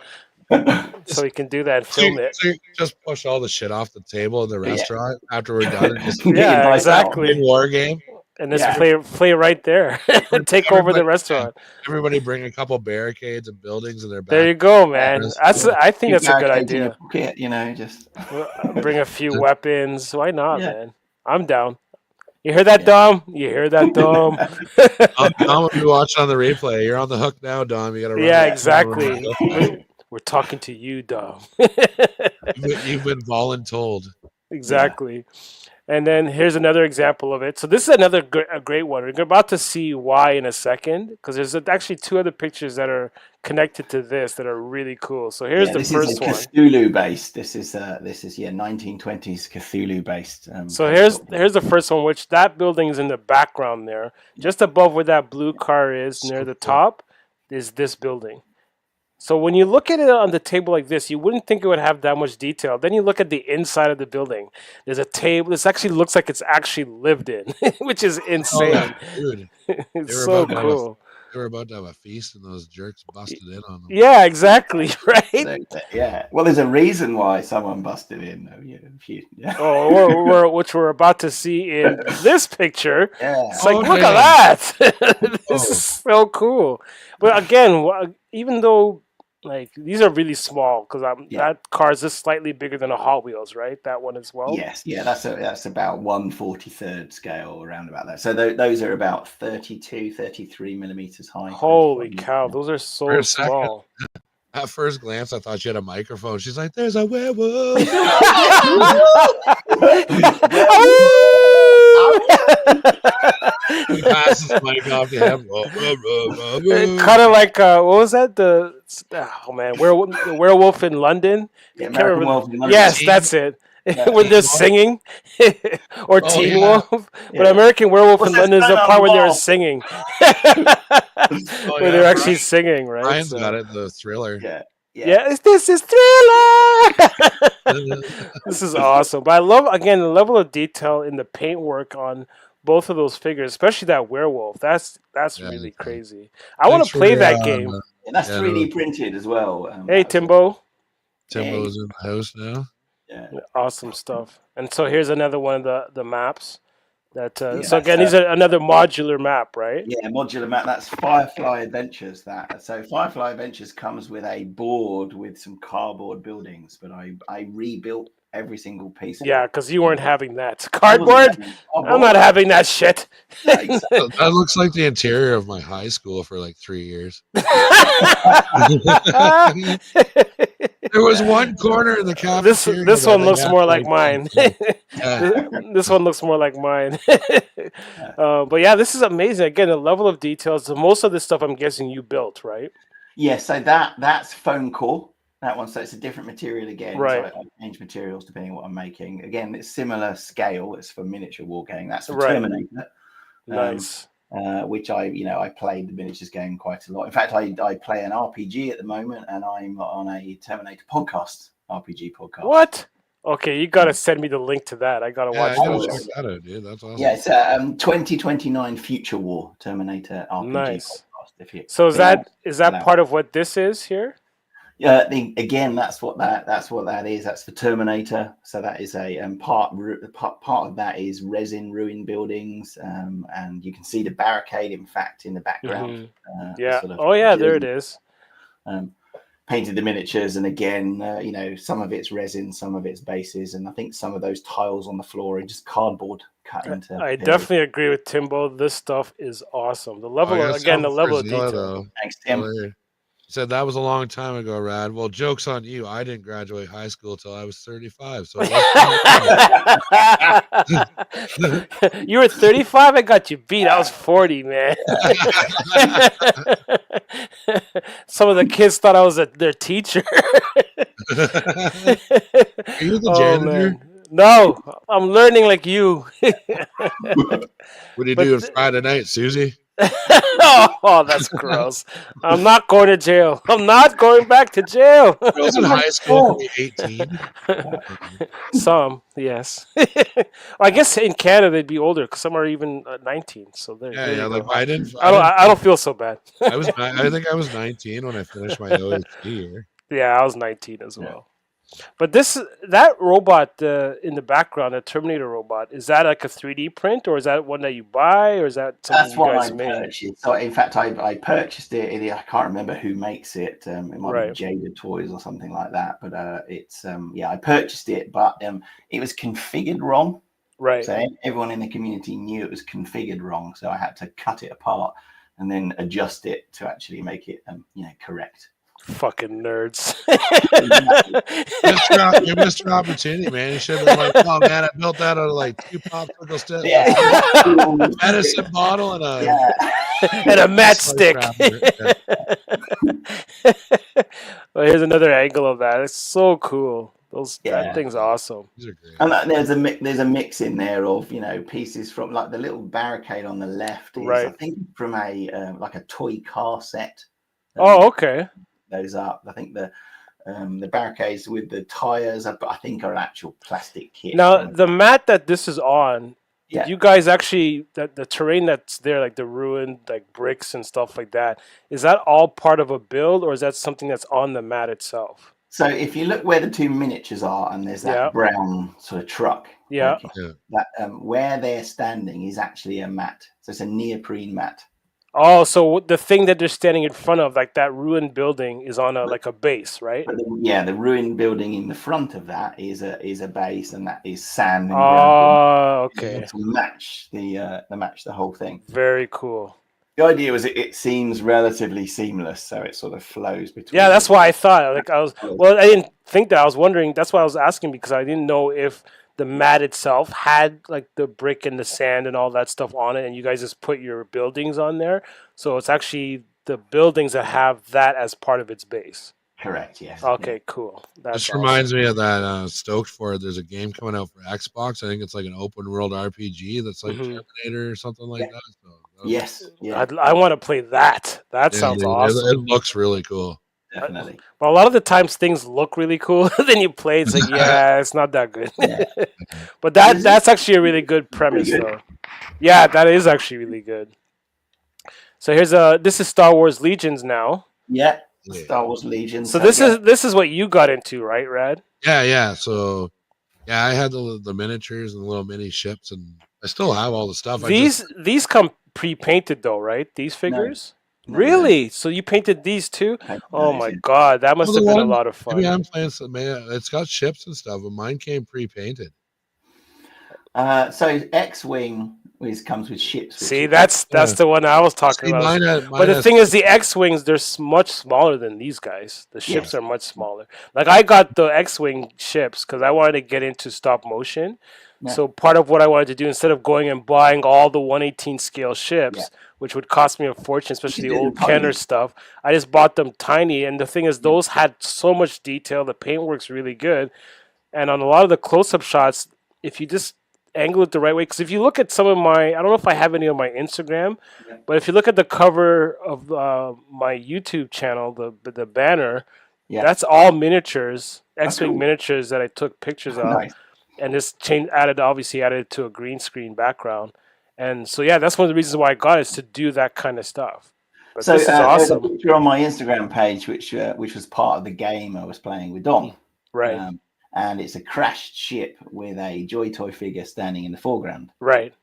So we can do that and film it. So just push all the shit off the table in the restaurant after we're done. And just exactly. Big war game. And just play right there. Take over the restaurant. Everybody bring a couple barricades and buildings in their back. There you go, man. I think that's a good idea. Pocket, just bring a few weapons. Why not, man? I'm down. You hear that, Dom? You hear that, Dom? Dom will be watching on the replay. You're on the hook now, Dom. You got to. Yeah, exactly. We're talking to you, Dom. You've been voluntold. Exactly. And then here's another example of it. So this is another a great one. We're about to see why in a second, because there's actually 2 other pictures that are connected to this that are really cool. So here's the first one. Cthulhu based. This is 1920s Cthulhu based. So here's the first one, which that building is in the background there, just above where that blue car is near the top, is this building. So when you look at it on the table like this, you wouldn't think it would have that much detail. Then you look at the inside of the building. There's a table. This actually looks like it's actually lived in, which is insane. Oh, dude. It's so cool. They were about to have a feast, and those jerks busted in on them. Yeah, exactly. Right. Yeah. Well, there's a reason why someone busted in. Oh, which we're about to see in this picture. Yeah. It's like, look at that. This is so cool. But again, even though like these are really small, because that car is just slightly bigger than a Hot Wheels, right? That one as well. Yes, yeah, that's about 1/43 scale, around about that. So those are about 32, 33 millimeters high. Holy cow, those are so small. At first glance, I thought she had a microphone. She's like, "There's a werewolf." He passes the mic off to him. Kind of like what was that? The werewolf in London. Yeah, Werewolf in London. Yes, that's it. When they're singing, or Teen Wolf, but American Werewolf in London is the part when they're singing, where they're actually singing, right? Ryan's got it, the Thriller. Yeah, this is Thriller. This is awesome. But I love, again, the level of detail in the paintwork on both of those figures, especially that werewolf. That's really crazy. I want to play that game. And that's 3D printed as well. Hey, Timbo. Timbo's in the house now. Yeah. Awesome stuff. And so here's another one of the maps. That Yeah, so again, these are another modular map, right? Yeah, modular map. That's Firefly Adventures. So Firefly Adventures comes with a board with some cardboard buildings, but I rebuilt every single piece. Yeah, because you weren't having that I wasn't cardboard. having I'm not having that shit. No, exactly. That looks like the interior of my high school for like 3 years. There was one corner in the cafeteria. This one looks more like to- mine. This one looks more like mine. But yeah, this is amazing. Again, the level of details. So most of this stuff, I'm guessing you built, right? Yeah, so that's foam core. That one, so it's a different material again. Right. So I change materials depending on what I'm making. Again, it's similar scale. It's for miniature wargaming. That's for Right. Terminator. Nice. Which I played the miniatures game quite a lot. In fact, I play an RPG at the moment, and I'm on a Terminator podcast, RPG podcast. What? Okay, you gotta send me the link to that. I gotta watch I gotta those. check that out, dude. That's awesome. Yeah, it's 2029 Future War Terminator RPG Nice. podcast. So is that part of what this is here? Yeah, again, that's what that is. That's for Terminator. So that is a part of that is resin ruin buildings, and you can see the barricade. In fact, in the background. Yeah. Sort of Oh yeah, there it is. Painted the miniatures, and again, some of it's resin, some of it's bases, and I think some of those tiles on the floor are just cardboard cut into. I definitely agree with Timbo. This stuff is awesome. The level, Oh, again, the level of Zilla, detail. though. Thanks, Tim. Hilarious. Said that was a long time ago, Rad. Well, joke's on you. I didn't graduate high school till I was 35. So You were 35. I got you beat. I was 40, man. Some of the kids thought I was their teacher. Are you the janitor? Man. No, I'm learning like you. What do you do on Friday night, Susie? Oh, that's gross. I'm not going to jail. I'm not going back to jail. Girls in high school can be 18. Some, yes. I guess in Canada they'd be older because some are even 19. So there. Yeah, there yeah. you Like go. I I don't feel so bad. I think I was 19 when I finished my OSD year. Yeah, I was 19 as well. But that robot in the background, the Terminator robot, is that like a 3D print, or is that one that you buy, or is that something That's you what guys I made? purchased. So in fact, I purchased it. I can't remember who makes it. It might be Jaded Toys or something like that. But it's I purchased it, but it was configured wrong. Right. So everyone in the community knew it was configured wrong. So I had to cut it apart and then adjust it to actually make it correct. Fucking nerds. You missed your opportunity, man. You should have been like, oh man, I built that out of like 2 popsicle sticks, medicine bottle, and and a matchstick. Well, here's another angle of that. It's so cool. That thing's awesome. These are great. And there's a mix in there of pieces from like the little barricade on the left is, I think, from a like a toy car set. Oh, okay. Those up. I think the barricades with the tires, I think, are actual plastic kit. Now the mat that this is on. Yeah. You guys actually the terrain that's there, like the ruined like bricks and stuff like that, is that all part of a build, or is that something that's on the mat itself? So if you look where the 2 miniatures are, and there's that brown sort of truck, that where they're standing is actually a mat. So it's a neoprene mat. Oh, so the thing that they're standing in front of, like that ruined building, is on like a base, right? But the ruined building in the front of that is a base, and that is sand. And okay. To match the whole thing. Very cool. The idea was it seems relatively seamless, so it sort of flows between. Yeah, that's why I thought. Like I didn't think that. I was wondering. That's why I was asking, because I didn't know if the mat itself had like the brick and the sand and all that stuff on it, and you guys just put your buildings on there. So it's actually the buildings that have that as part of its base. Correct. Yes. Okay. Cool. This reminds me of that Stoked for it. There's a game coming out for Xbox. I think it's like an open world RPG that's like Terminator or something like that. So yes. Yeah. I want to play that. That sounds awesome. It looks really cool. Definitely. But a lot of the times things look really cool. Then you play, it's like, it's not that good. But that's actually a really good premise, though. Yeah, that is actually really good. So this is Star Wars Legions now. Yeah, Star Wars Legions. So this is what you got into, right, Rad? Yeah. So Yeah, I had the miniatures and the little mini ships, and I still have all the stuff. These come pre-painted though, right? These figures. No, Really? So you painted these too? painted Oh those, my yeah. God, that must Well, have the been a one lot of maybe fun. I'm playing some. It's got ships and stuff, but mine came pre-painted. So X-wing comes with ships. See, that's the one I was talking about. But the thing is, the X-wings they're much smaller than these guys. The ships are much smaller. Like I got the X-wing ships because I wanted to get into stop motion. Yeah. So part of what I wanted to do, instead of going and buying all the 1/18 scale ships, which would cost me a fortune, especially the old Kenner stuff, I just bought them tiny. And the thing is, those had so much detail. The paint works really good. And on a lot of the close-up shots, if you just angle it the right way, because if you look at some of I don't know if I have any on my Instagram, but if you look at the cover of my YouTube channel, the banner, that's all miniatures, X-Wing miniatures that I took pictures of. Nice. And this obviously added it to a green screen background. And so, yeah, that's one of the reasons why I got it, is to do that kind of stuff. But So this is awesome. there's a picture on my Instagram page, which was part of the game I was playing with Dom. Right. And it's a crashed ship with a Joy Toy figure standing in the foreground. Right.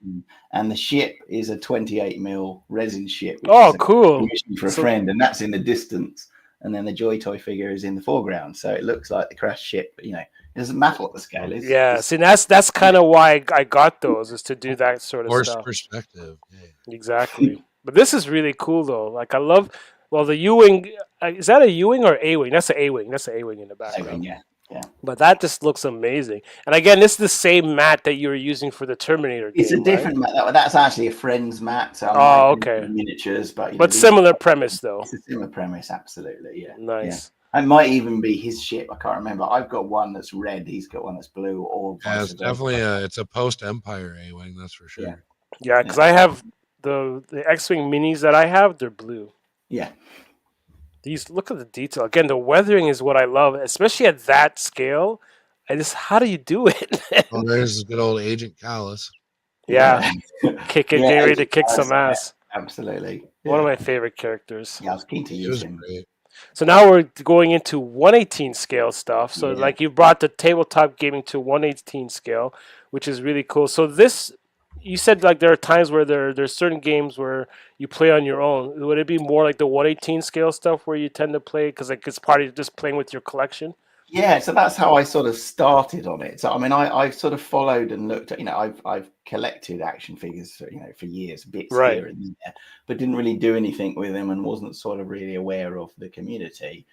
And the ship is a 28mm resin ship. Which cool. For a friend, and that's in the distance. And then the Joy Toy figure is in the foreground. So it looks like the crashed ship, but, it doesn't matter what the scale is. See, that's kind of why I got those, is to do that sort of Forced stuff. perspective. Yeah. Exactly. But this is really cool, though. Like, I love, the U-Wing. Is that a U-Wing or A-Wing? That's an A-Wing. That's an A-Wing in the background. A-Wing, yeah. But that just looks amazing. And again, this is the same mat that you were using for the Terminator game. It's a different mat. That's actually a friend's mat. So okay. Miniatures, but similar premise, though. It's a similar premise, absolutely. Yeah. Nice. Yeah. It might even be his ship. I can't remember. I've got one that's red. He's got one that's blue. Or it's definitely it's a post-Empire A-Wing, that's for sure. Yeah, because I have the X-Wing minis that I have. They're blue. Yeah. Look at the detail. Again, the weathering is what I love, especially at that scale. How do you do it? Well, there's good old Agent Callus. Yeah. Getting ready to kick some ass. Absolutely. One of my favorite characters. Yeah, I was keen to use him. Great. So now we're going into 1/18 scale stuff. So like you brought the tabletop gaming to 1/18 scale, which is really cool. So you said like there are times where there's certain games where you play on your own. Would it be more like the 1/18 scale stuff where you tend to play because like it's part of just playing with your collection? Yeah, so that's how I sort of started on it. So I mean, I've sort of followed and looked at, I've collected action figures for years, bits here and there, but didn't really do anything with them and wasn't sort of really aware of the community.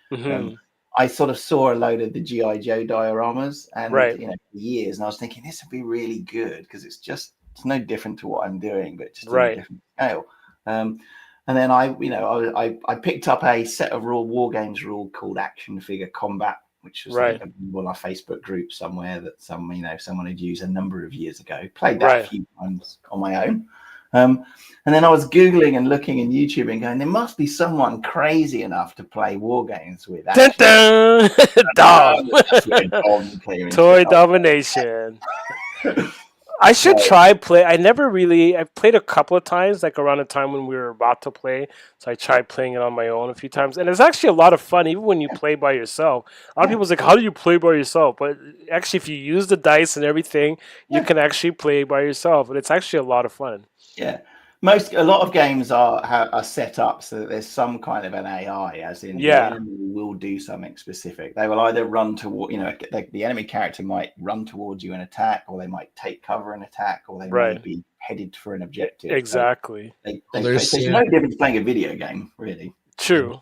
I sort of saw a load of the G.I. Joe dioramas and for years, and I was thinking this would be really good because it's no different to what I'm doing, but just on a different scale. And then I picked up a set of War Games rule called Action Figure Combat, which was like on our Facebook group somewhere that someone had used a number of years ago. Played that a few times on my own. And then I was Googling and looking in YouTube and going, there must be someone crazy enough to play War Games with. Dun, dun. Toy domination. I should try play. I've played a couple of times, like around the time when we were about to play. So I tried playing it on my own a few times. And it's actually a lot of fun, even when you play by yourself. A lot of people's like, how do you play by yourself? But actually, if you use the dice and everything, you can actually play by yourself. And it's actually a lot of fun. Yeah. A lot of games are set up so that there's some kind of an AI, as in the enemy will do something specific. They will either run toward, the enemy character might run towards you and attack, or they might take cover and attack, or they might be headed for an objective. Exactly. So there's no difference playing a video game, really. True.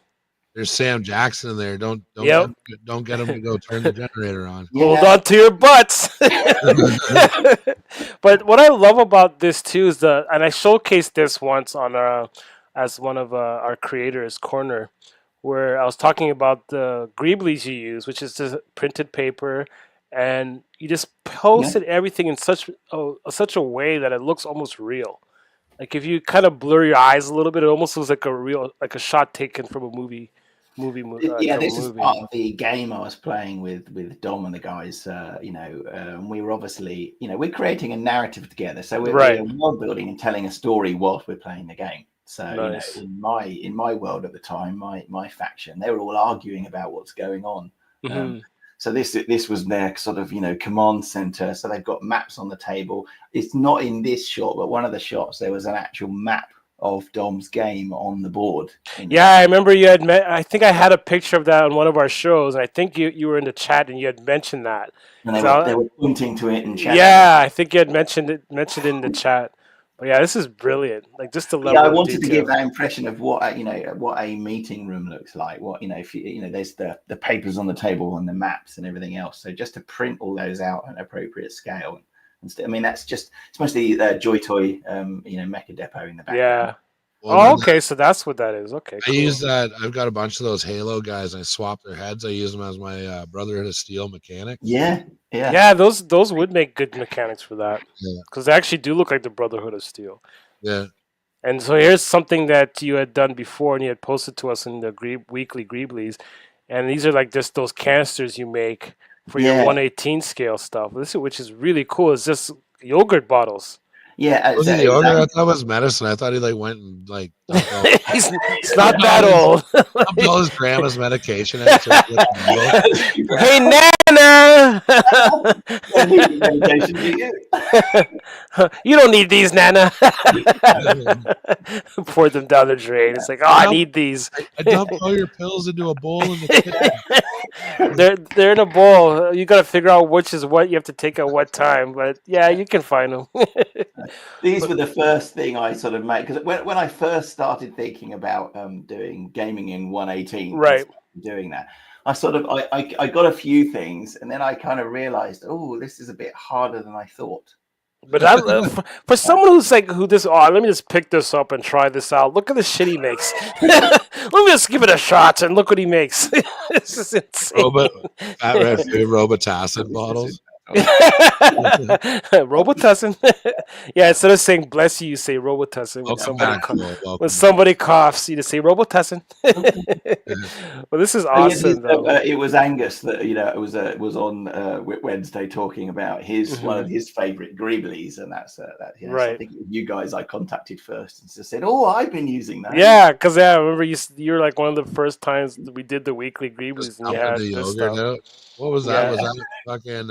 There's Sam Jackson in there. Don't get him to go turn the generator on. Hold on to your butts. But what I love about this too is and I showcased this once on as one of our creators' corner, where I was talking about the greeblies you use, which is just printed paper, and you just posted everything in such a way that it looks almost real. Like if you kind of blur your eyes a little bit, it almost looks like a shot taken from a movie. This is part of the game I was playing with Dom and the guys. And we were obviously, we're creating a narrative together. So we're world building and telling a story whilst we're playing the game. So in my world at the time, my faction, they were all arguing about what's going on. So this was their sort of, command center. So they've got maps on the table. It's not in this shot, but one of the shots, there was an actual map of Dom's game on the board. Yeah, I remember you had I think I had a picture of that on one of our shows. I think you were in the chat and you had mentioned that. And they were pointing to it and chatting. Yeah, I think you had mentioned it in the chat. But yeah, this is brilliant. Like just the level. Yeah, I wanted of to detail. give that impression of what a meeting room looks like. What if there's the papers on the table and the maps and everything else. So just to print all those out at an appropriate scale. I mean, it's mostly Joy Toy, Mecha Depot in the background. Yeah. Well, okay, so that's what that is. Okay, I use that. I've got a bunch of those Halo guys. I swap their heads. I use them as my Brotherhood of Steel mechanics. Yeah, those would make good mechanics for that. Yeah. Because they actually do look like the Brotherhood of Steel. Yeah. And so here's something that you had done before and you had posted to us in the weekly Greeblies. And these are like just those canisters you make for your 1/18 scale stuff. Which is really cool. It's just yogurt bottles. Yeah, was he yogurt? I thought it was medicine. I thought he went and he's not that old. All his grandma's medication. Hey Nana, you don't need these, Nana. Pour them down the drain. It's like, I need these. I dumped all your pills into a bowl in the kitchen. They're in a bowl. You got to figure out which is what you have to take at what time. But yeah, you can find them. These were the first thing I sort of made, because when I first started thinking about doing gaming in 1/18, right, doing that, I sort of I got a few things, and then I kind of realized, this is a bit harder than I thought. But for someone let me just pick this up and try this out. Look at the shit he makes. Let me just give it a shot and look what he makes. This is insane. Fat Red Food Robitussin bottles. Robitussin. Yeah, instead of saying bless you, you say Robitussin. When somebody coughs, you just say Robitussin. Well, this is awesome. It was Angus that was on Wednesday talking about one of his favorite Greeblies, and that's that. Yeah, right. So I think you guys I contacted first and just said, I've been using that. Yeah, because I remember you were like one of the first times that we did the weekly Greeblies, and you had this stuff. What was that? Was that fucking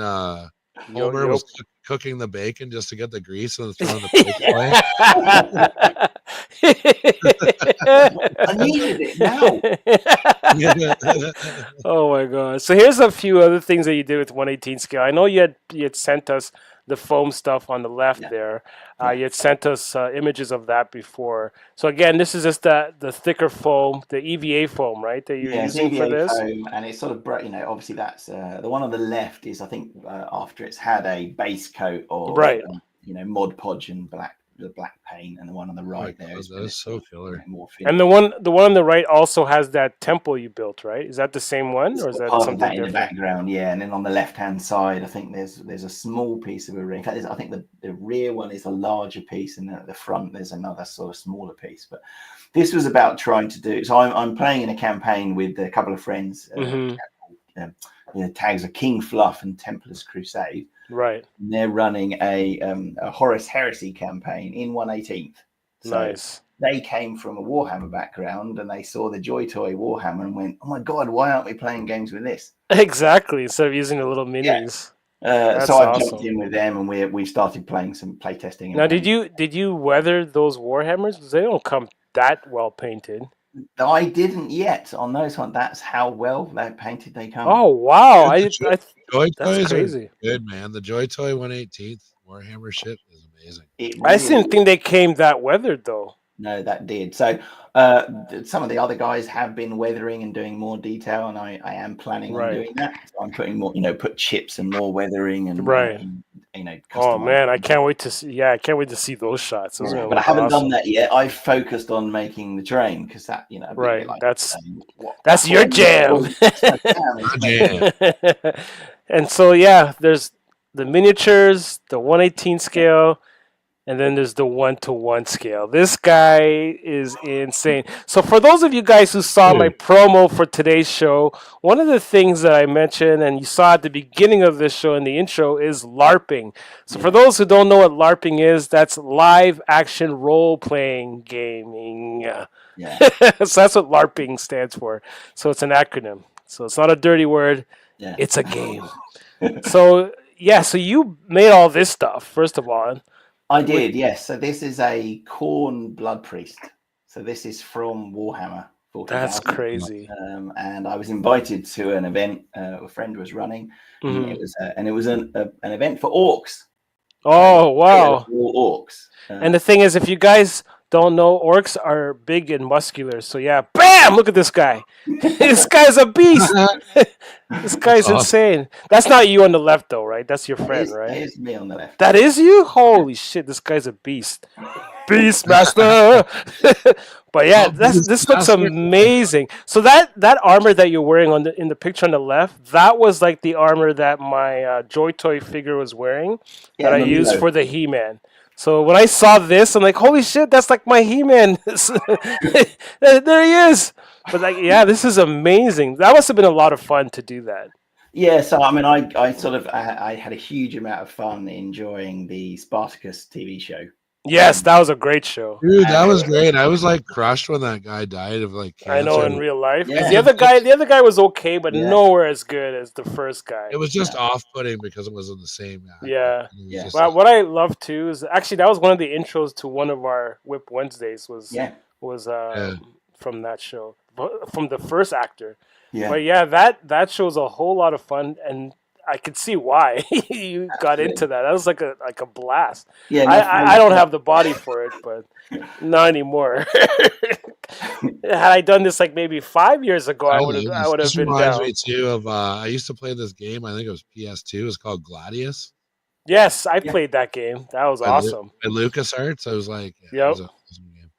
Homer was cooking the bacon just to get the grease and throwing the bacon away? I needed it now. Oh my god! So here's a few other things that you did with 1/18 scale. I know you had sent us the foam stuff on the left there. You had sent us images of that before. So again, this is just the thicker foam, the EVA foam, right? That you're using for this. Foam, and it's sort of obviously that's the one on the left is I think after it's had a base coat or Mod Podge and the black paint, and the one on the right there is so killer. And the one on the right also has that temple you built, right? Is that the same one, or is that something that different? In the background? Yeah, and then on the left hand side, I think there's a small piece of a ring. In fact, I think the rear one is a larger piece, and at the front there's another sort of smaller piece. But this was about trying to do. So I'm playing in a campaign with a couple of friends. Tags are King Fluff and Templar's Crusade. Right. And they're running a Horus Heresy campaign in 1/18. So nice. They came from a Warhammer background and they saw the Joy Toy Warhammer and went, "Oh my god, why aren't we playing games with this?" Exactly, instead of using the little minis. Yeah. So I jumped in with them and we started playing some playtesting. Now, did you weather those Warhammers? Because they don't come that well painted. I didn't yet on those ones. That's how well they're painted they come. Oh wow! Joy that's Toys crazy. Are good, man. The Joy Toy 1/18 Warhammer shit is amazing. I didn't think they came that weathered though. No, that did. So some of the other guys have been weathering and doing more detail, and I am planning on doing that. So I'm putting more, put chips and more weathering and Oh man, I can't wait to see. Yeah, I can't wait to see those shots. Those but I haven't done that yet. I've focused on making the train because that, right. That's your jam. And so there's the miniatures, the 1/18 scale. And then there's the 1-to-1 scale. This guy is insane. So for those of you guys who saw my promo for today's show, one of the things that I mentioned and you saw at the beginning of this show in the intro is LARPing. So for those who don't know what LARPing is, that's live action role-playing gaming. So that's what LARPing stands for. So it's an acronym. So it's not a dirty word. Yeah. It's a game. So yeah, so you made all this stuff first of all. I did, yes. So this is a Khorne Blood Priest. So this is from Warhammer 40,000. That's crazy. And I was invited to an event a friend was running. Mhm. It was an event for orcs. Oh wow! All orcs. And the thing is, if you guys don't know, orcs are big and muscular. So yeah, bam! Look at this guy. This guy's a beast. This guy's insane. That's not you on the left, though, right? That's your friend, right? That is me on the left. That is you? Holy shit! This guy's a beast. Beast master. But yeah, this looks amazing. So that armor that you're wearing in the picture on the left, that was like the armor that my Joy Toy figure was wearing that I used for the He-Man. So when I saw this, I'm like, holy shit, that's like my He-Man. There he is. But like, yeah, this is amazing. That must have been a lot of fun to do that. Yeah, so I mean, I had a huge amount of fun enjoying the Spartacus TV show. Yes, that was a great show. Dude, that was great. I was like crushed when that guy died of like cancer. I know in real life. Yeah. The other guy was okay, but nowhere as good as the first guy. It was just off-putting because it wasn't the same guy. Yeah. Just Well, what I love too is actually that was one of the intros to one of our Whip Wednesdays was from that show, from the first actor. Yeah. But yeah, that show was a whole lot of fun, and I could see why you got into that. That was like a blast. Yeah, I don't have the body for it, but not anymore. Had I done this like maybe 5 years ago, I would have been down. Me too of I used to play this game. I think it was PS2. It's called Gladius. Yes, I played that game. That was awesome. By LucasArts. I was like, yep. It was awesome game.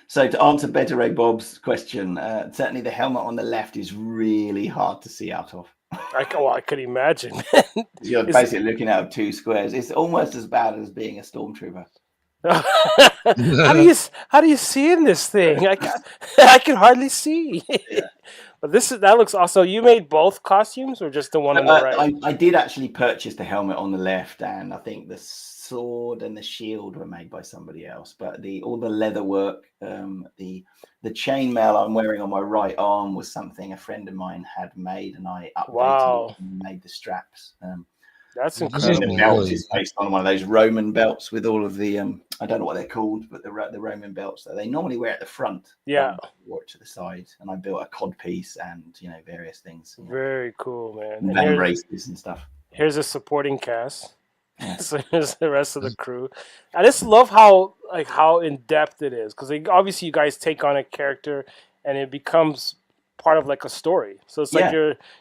So to answer Better Ray Bob's question, certainly the helmet on the left is really hard to see out of. I could imagine. You're basically looking out of two squares. It's almost as bad as being a stormtrooper. How do you see in this thing? I can hardly see. Yeah. But that looks awesome. You made both costumes, or just the one on the right? I did actually purchase the helmet on the left, and I think the sword and the shield were made by somebody else. But all the leather work, the chainmail I'm wearing on my right arm was something a friend of mine had made, and I updated it and made the straps. That's incredible. The belt is based on one of those Roman belts with all of the I don't know what they're called, but the Roman belts that they normally wear at the front. Yeah, wore it to the side, and I built a cod piece and various things. Very cool, man. And braces and stuff. Here's a supporting cast. So here's the rest of the crew. I just love how in depth it is, because obviously you guys take on a character and it becomes part of like a story. So it's like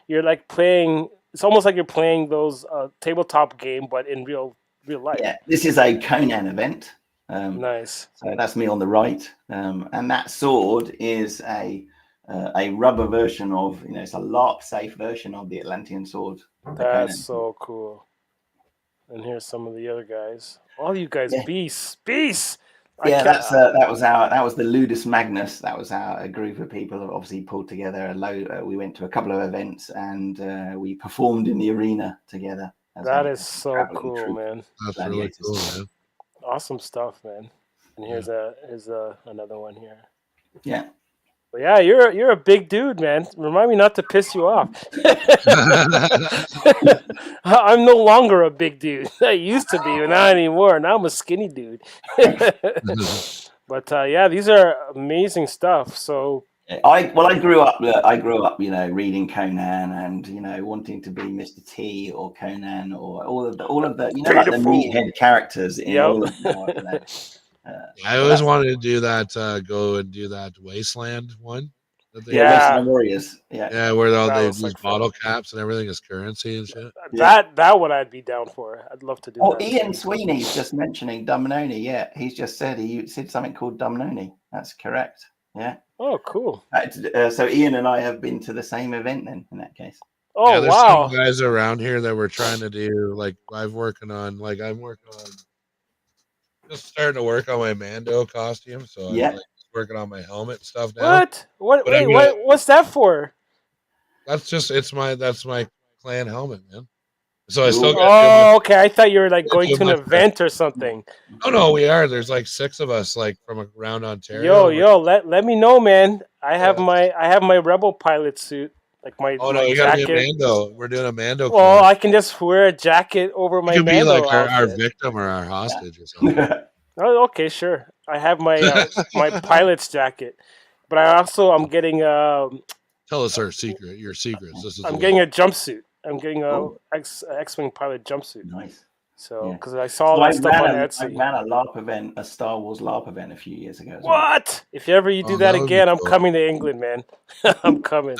you're like playing. It's almost like you're playing those tabletop game, but in real life. Yeah, this is a Conan event. Nice. So that's me on the right, and that sword is a rubber version of, it's a LARP safe version of the Atlantean sword. That's so cool. And here's some of the other guys. All you guys, beasts. Yeah, that was the Ludus Magnus. That was a group of people who obviously pulled together we went to a couple of events and we performed in the arena together. That is so cool, man. That's really cool, man. Awesome stuff, man. And here's another one here. Yeah. But yeah, you're a big dude, man. Remind me not to piss you off. I'm no longer a big dude. I used to be, but not anymore. Now I'm a skinny dude. But yeah, these are amazing stuff. So I grew up, reading Conan and all to be Mr. T or Conan or all of the like the meathead characters in all of them. I always wanted to do that. Go and do that Wasteland one. Wasteland Warriors. Yeah, where all they use bottle caps and everything is currency and shit. That one I'd be down for. I'd love to do that. Oh, Ian Sweeney's just mentioning Dumnoni. Yeah, he's just said he said something called Dumnoni. That's correct. Yeah. Oh, cool. So Ian and I have been to the same event then. In that case. Oh, there's wow. some guys around here that we're trying to do. I'm working on. Just starting to work on my Mando costume, so I'm working on my helmet and stuff now. What's that for? That's my clan helmet, man. So I still got okay. I thought you were like going to an event or something. No, we are. There's like 6 of us from around Ontario. Let me know, man. I have my Rebel pilot suit. like my Oh no, my you gotta be a jacket. Mando. We're doing a Mando. Well, card. I can just wear a jacket over my You could be Mando like our outfit. victim or our hostage or something. Oh, okay, sure. I have my my pilot's jacket, but I'm getting Tell us your secrets. This is I'm the getting way. a jumpsuit. I'm getting a Oh, X-wing pilot jumpsuit. nice. So Yeah. because I saw all So that stuff on I Etsy. ran a LARP event, a Star Wars LARP event a few years ago as well. What? If ever you do Oh, that that would be again, I'm cool. coming to England, man. I'm coming.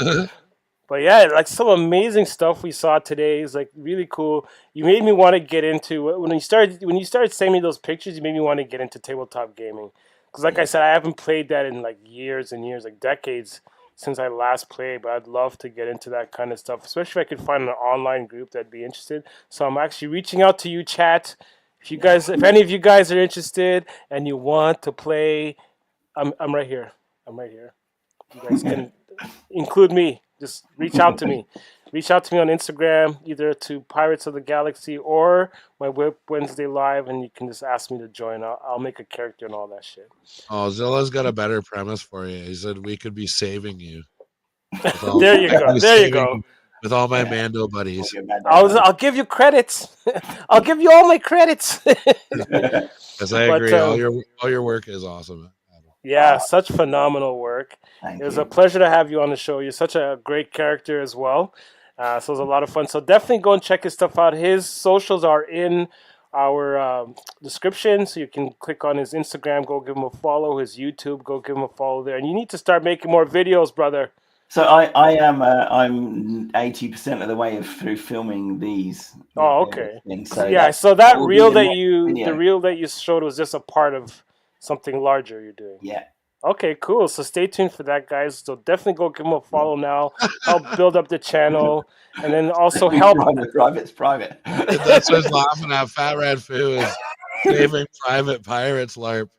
But yeah, like some amazing stuff we saw today is like really cool. You made me want to get into when you started sending me those pictures. You made me want to get into tabletop gaming because, like I said, I haven't played that in like years and years, like decades since I last played. But I'd love to get into that kind of stuff, especially if I could find an online group that'd be interested. So I'm actually reaching out to you, chat. If any of you guys are interested and you want to play, I'm right here. I'm right here. You guys can include me. Just reach out to me. Reach out to me on Instagram, either to Pirates of the Galaxy or my Whip Wednesday Live, and you can just ask me to join. I'll make a character and all that shit. Oh, Zilla's got a better premise for you. He said we could be saving you. There you go. There you go. With all my Mando buddies. I'll give you credits. I'll give you all my credits. Yes, I agree. All your work is awesome. Yeah, such phenomenal work. It was a pleasure to have you on the show. You're such a great character as well. So it was a lot of fun. So definitely go and check his stuff out. His socials are in our description, so you can click on his Instagram, go give him a follow. His YouTube, go give him a follow there. And you need to start making more videos, brother. So I'm 80% of the way through filming these. Oh, okay. So yeah. So that reel that you showed was just a part of something larger you're doing. Yeah. Okay, cool. So stay tuned for that, guys. So definitely go give him a follow now. Help build up the channel, and then also help. It's private. That's what's laughing at. Fat Red Foo is saving private pirates LARP.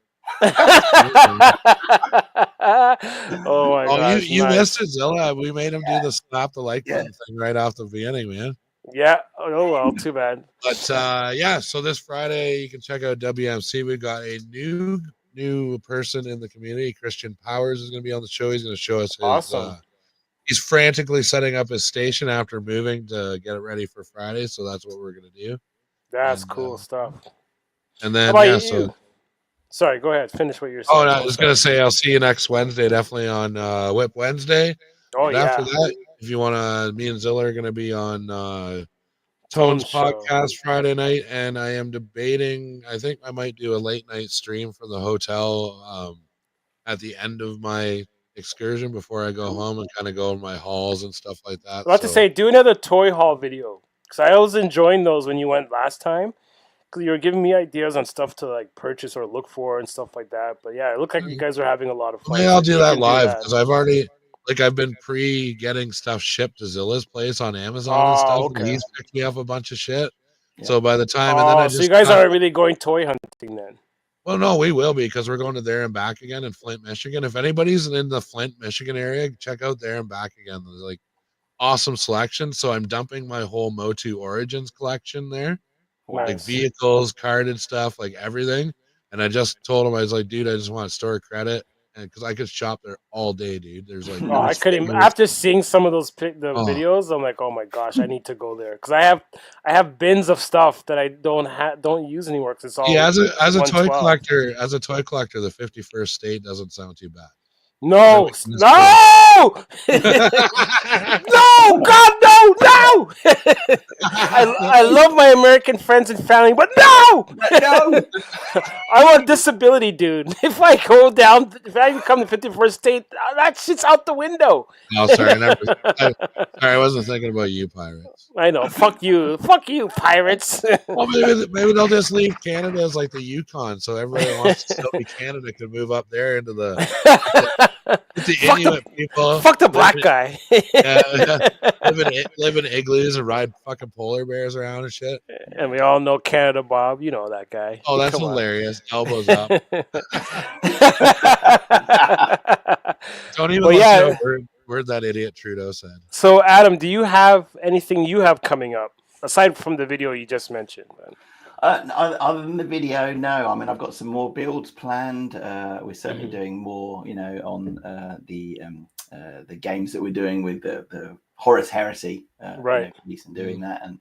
Oh my gosh! You missed it, Zilla. We made him do the slap the like button thing right off the beginning, man. Yeah. Oh well, too bad. But yeah, so this Friday you can check out WMC. We got a new person in the community. Christian Powers is going to be on the show. He's going to show us his. Awesome. He's frantically setting up his station after moving to get it ready for Friday. So that's what we're going to do. That's cool stuff. And then so. Sorry, go ahead. Finish what you're saying. Oh, no, I was going to say I'll see you next Wednesday, definitely on Whip Wednesday. Oh, and after that, if you want to, me and Zilla are going to be on Tone's podcast Friday night, and I am debating. I think I might do a late night stream from the hotel at the end of my excursion before I go home and kind of go in my halls and stuff like that. I was to say, do another toy haul video because I was enjoying those when you went last time. Because you were giving me ideas on stuff to like purchase or look for and stuff like that. But yeah, it looked like you guys are having a lot of fun. Yeah, I'll do that live because I've been getting stuff shipped to Zilla's place on Amazon and stuff. Okay. And he's picked me up a bunch of shit. Yeah. So by the time, and then so you guys aren't really going toy hunting then? Well, no, we will be because we're going to There and Back Again in Flint, Michigan. If anybody's in the Flint, Michigan area, check out There and Back Again. There's like awesome selection. So I'm dumping my whole Motu Origins collection there. Nice. Like vehicles, carded stuff, like everything. And I just told him, I was like, dude, I just want to store credit. And because I could shop there all day, dude. There's like, I couldn't. After seeing some of those videos, I'm like, oh my gosh, I need to go there because I have bins of stuff that I don't use anymore because it's all. Yeah, as a toy collector, the 51st State doesn't sound too bad. No, no, no, God, no. I love my American friends and family, but no. I'm on disability, dude. If I become the 51st State, that shit's out the window. No, sorry, I wasn't thinking about you, pirates. I know. Fuck you, pirates. Well, maybe they'll just leave Canada as like the Yukon, so everybody that wants to still be Canada could move up there into the. The Inuit people. Fuck the black guy. Live in igloos and ride fucking polar bears around and shit. And we all know Canada Bob. You know that guy. Oh, that's hilarious. Elbows up. Don't even know word that idiot Trudeau said. So, Adam, do you have anything you have coming up aside from the video you just mentioned? Man? Other than the video, no. I mean, I've got some more builds planned. We're certainly doing more, on the games that we're doing with the Horus Heresy. Right. And doing that, and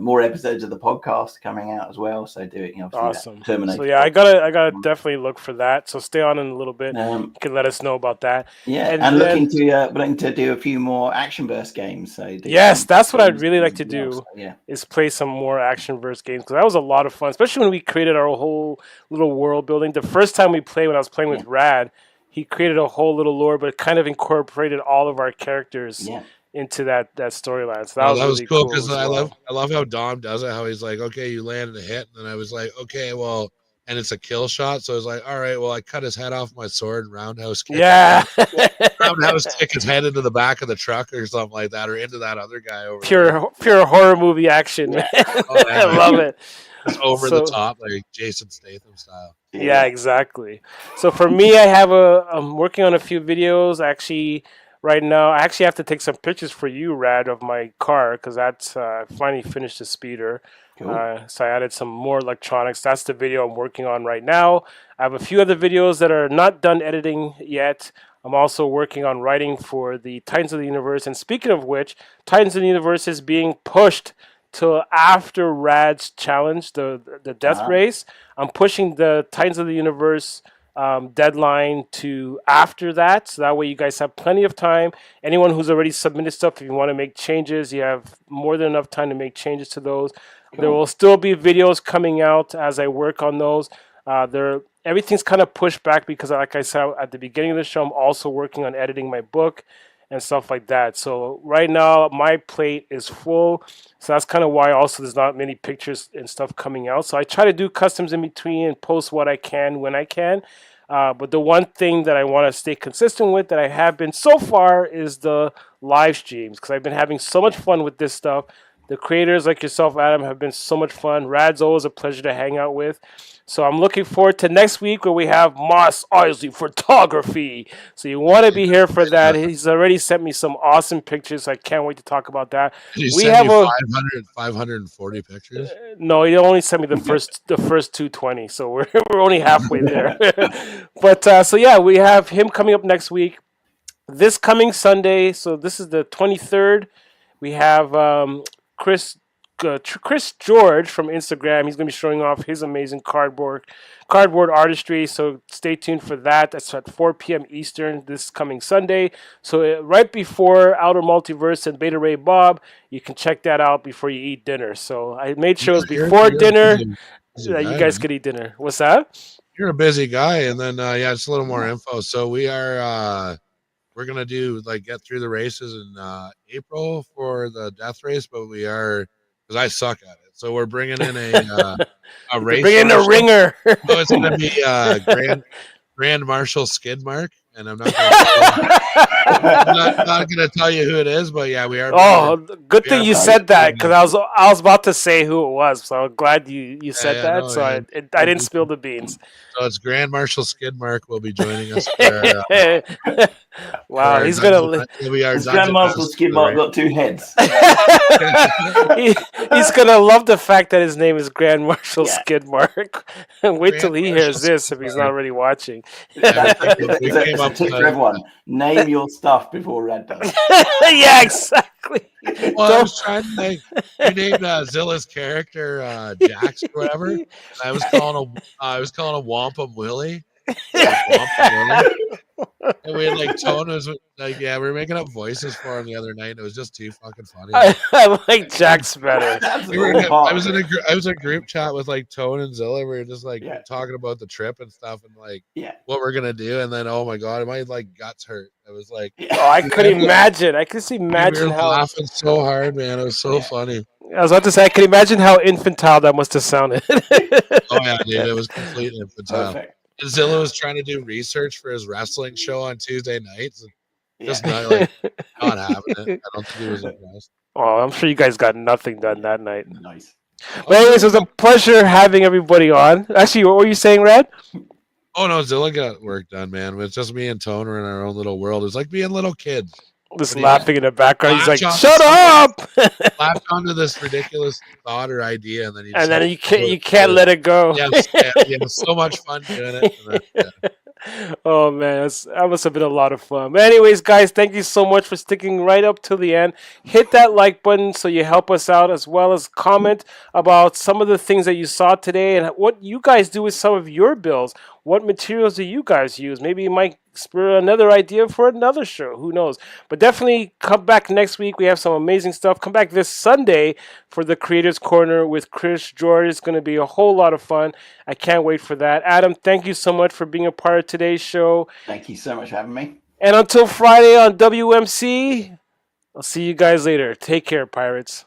more episodes of the podcast coming out as well. So doing awesome. Terminator. So yeah, I gotta definitely look for that. So stay on in a little bit. You can let us know about that. Yeah, and looking to do a few more action verse games. So yes, that's what I'd really like to do. So, is play some more action verse games, because that was a lot of fun, especially when we created our whole little world building. The first time we played, when I was playing with Rad, he created a whole little lore, but kind of incorporated all of our characters. Into that storyline. So that was really cool because I love how Dom does it, how he's like, okay, you landed a hit, and then I was like, okay, well, and it's a kill shot, so I was like, all right, well, I cut his head off my sword and roundhouse kick. Roundhouse kick his head into the back of the truck or something like that, or into that other guy over there. Pure horror movie action, man. I love it. It's over the top, like Jason Statham style. Yeah, exactly. So for me, I'm working on a few videos actually. Right now, I actually have to take some pictures for you, Rad, of my car, because that's finally finished the speeder. Cool. So I added some more electronics. That's the video I'm working on right now. I have a few other videos that are not done editing yet. I'm also working on writing for the Titans of the Universe. And speaking of which, Titans of the Universe is being pushed till after Rad's challenge, the death race. I'm pushing the Titans of the Universe deadline to after that, so that way you guys have plenty of time. Anyone who's already submitted stuff, if you want to make changes, you have more than enough time to make changes to those. There will still be videos coming out as I work on those. Everything's kind of pushed back because, like I said at the beginning of the show, I'm also working on editing my book and stuff like that. So right now my plate is full, so that's kind of why also there's not many pictures and stuff coming out. So I try to do customs in between and post what I can when I can. But the one thing that I want to stay consistent with, that I have been so far, is the live streams, because I've been having so much fun with this stuff. The creators like yourself, Adam, have been so much fun. Rad's always a pleasure to hang out with. So I'm looking forward to next week where we have Moss Isley photography. So you want to be here for that. He's already sent me some awesome pictures. So I can't wait to talk about that. We have 540 pictures. No, he only sent me the first 220. So we're only halfway there. But so yeah, we have him coming up next week. This coming Sunday. So this is the 23rd. We have Chris George from Instagram. He's going to be showing off his amazing cardboard artistry. So stay tuned for that. That's at 4 p.m. Eastern this coming Sunday. So right before Outer Multiverse and Beta Ray Bob, you can check that out before you eat dinner. So I made sure it was before dinner that you guys could eat dinner. What's that? You're a busy guy. And then, just a little more info. So we are... we're going to get through the races in April for the death race, but we are, because I suck at it. So we're bringing in a race. Bring in a ringer. So it's going to be Grand Marshal Skidmark. And I'm not going to tell you who it is, but yeah, we are. Oh, good thing you said that, because I was about to say who it was. So I'm glad you said that. No, so I didn't spill the beans. So it's Grand Marshal Skidmark will be joining us. For, wow, he's gonna. Grand Marshal Skidmark got two heads. He's gonna love the fact that his name is Grand Marshal Skidmark. Wait till he hears this if he's not already watching. Tip for everyone: name your stuff before Red does. Yeah, exactly. Well, I was trying to you named Zilla's character Jax or whatever. And I was calling him Wampum Willie. And we had Tone was we were making up voices for him the other night. And it was just too fucking funny. I like Jax better. I was in a group chat with Tone and Zilla. We were just talking about the trip and stuff and what we're gonna do. And then oh my god, my guts hurt. I was like, oh, I could imagine. I could imagine we were laughing so hard, man. It was so funny. I was about to say, I can imagine how infantile that must have sounded. Oh yeah, dude, it was completely infantile. Perfect. Zilla was trying to do research for his wrestling show on Tuesday nights. Just not having it. I don't think he was impressed. Oh, I'm sure you guys got nothing done that night. Nice. But anyways, it was a pleasure having everybody on. Actually, what were you saying, Rad? Oh no, Zilla got work done, man. It's just me and Tone are in our own little world. It's like being little kids. Just laughing in the background. He's like, Latch on- "Shut up!" latch onto this ridiculous thought or idea, and then you And then just you can't let it go. Yes, yeah, so much fun doing it. And then, yeah. Oh man, that must have been a lot of fun. But anyways, guys, thank you so much for sticking right up till the end. Hit that like button so you help us out, as well as comment about some of the things that you saw today and what you guys do with some of your builds. What materials do you guys use? Maybe you might spur another idea for another show. Who knows? But definitely come back next week. We have some amazing stuff. Come back this Sunday for the Creators Corner with Chris George. It's going to be a whole lot of fun. I can't wait for that. Adam, thank you so much for being a part of today's show. Thank you so much for having me. And until Friday on WMC, I'll see you guys later. Take care, Pirates.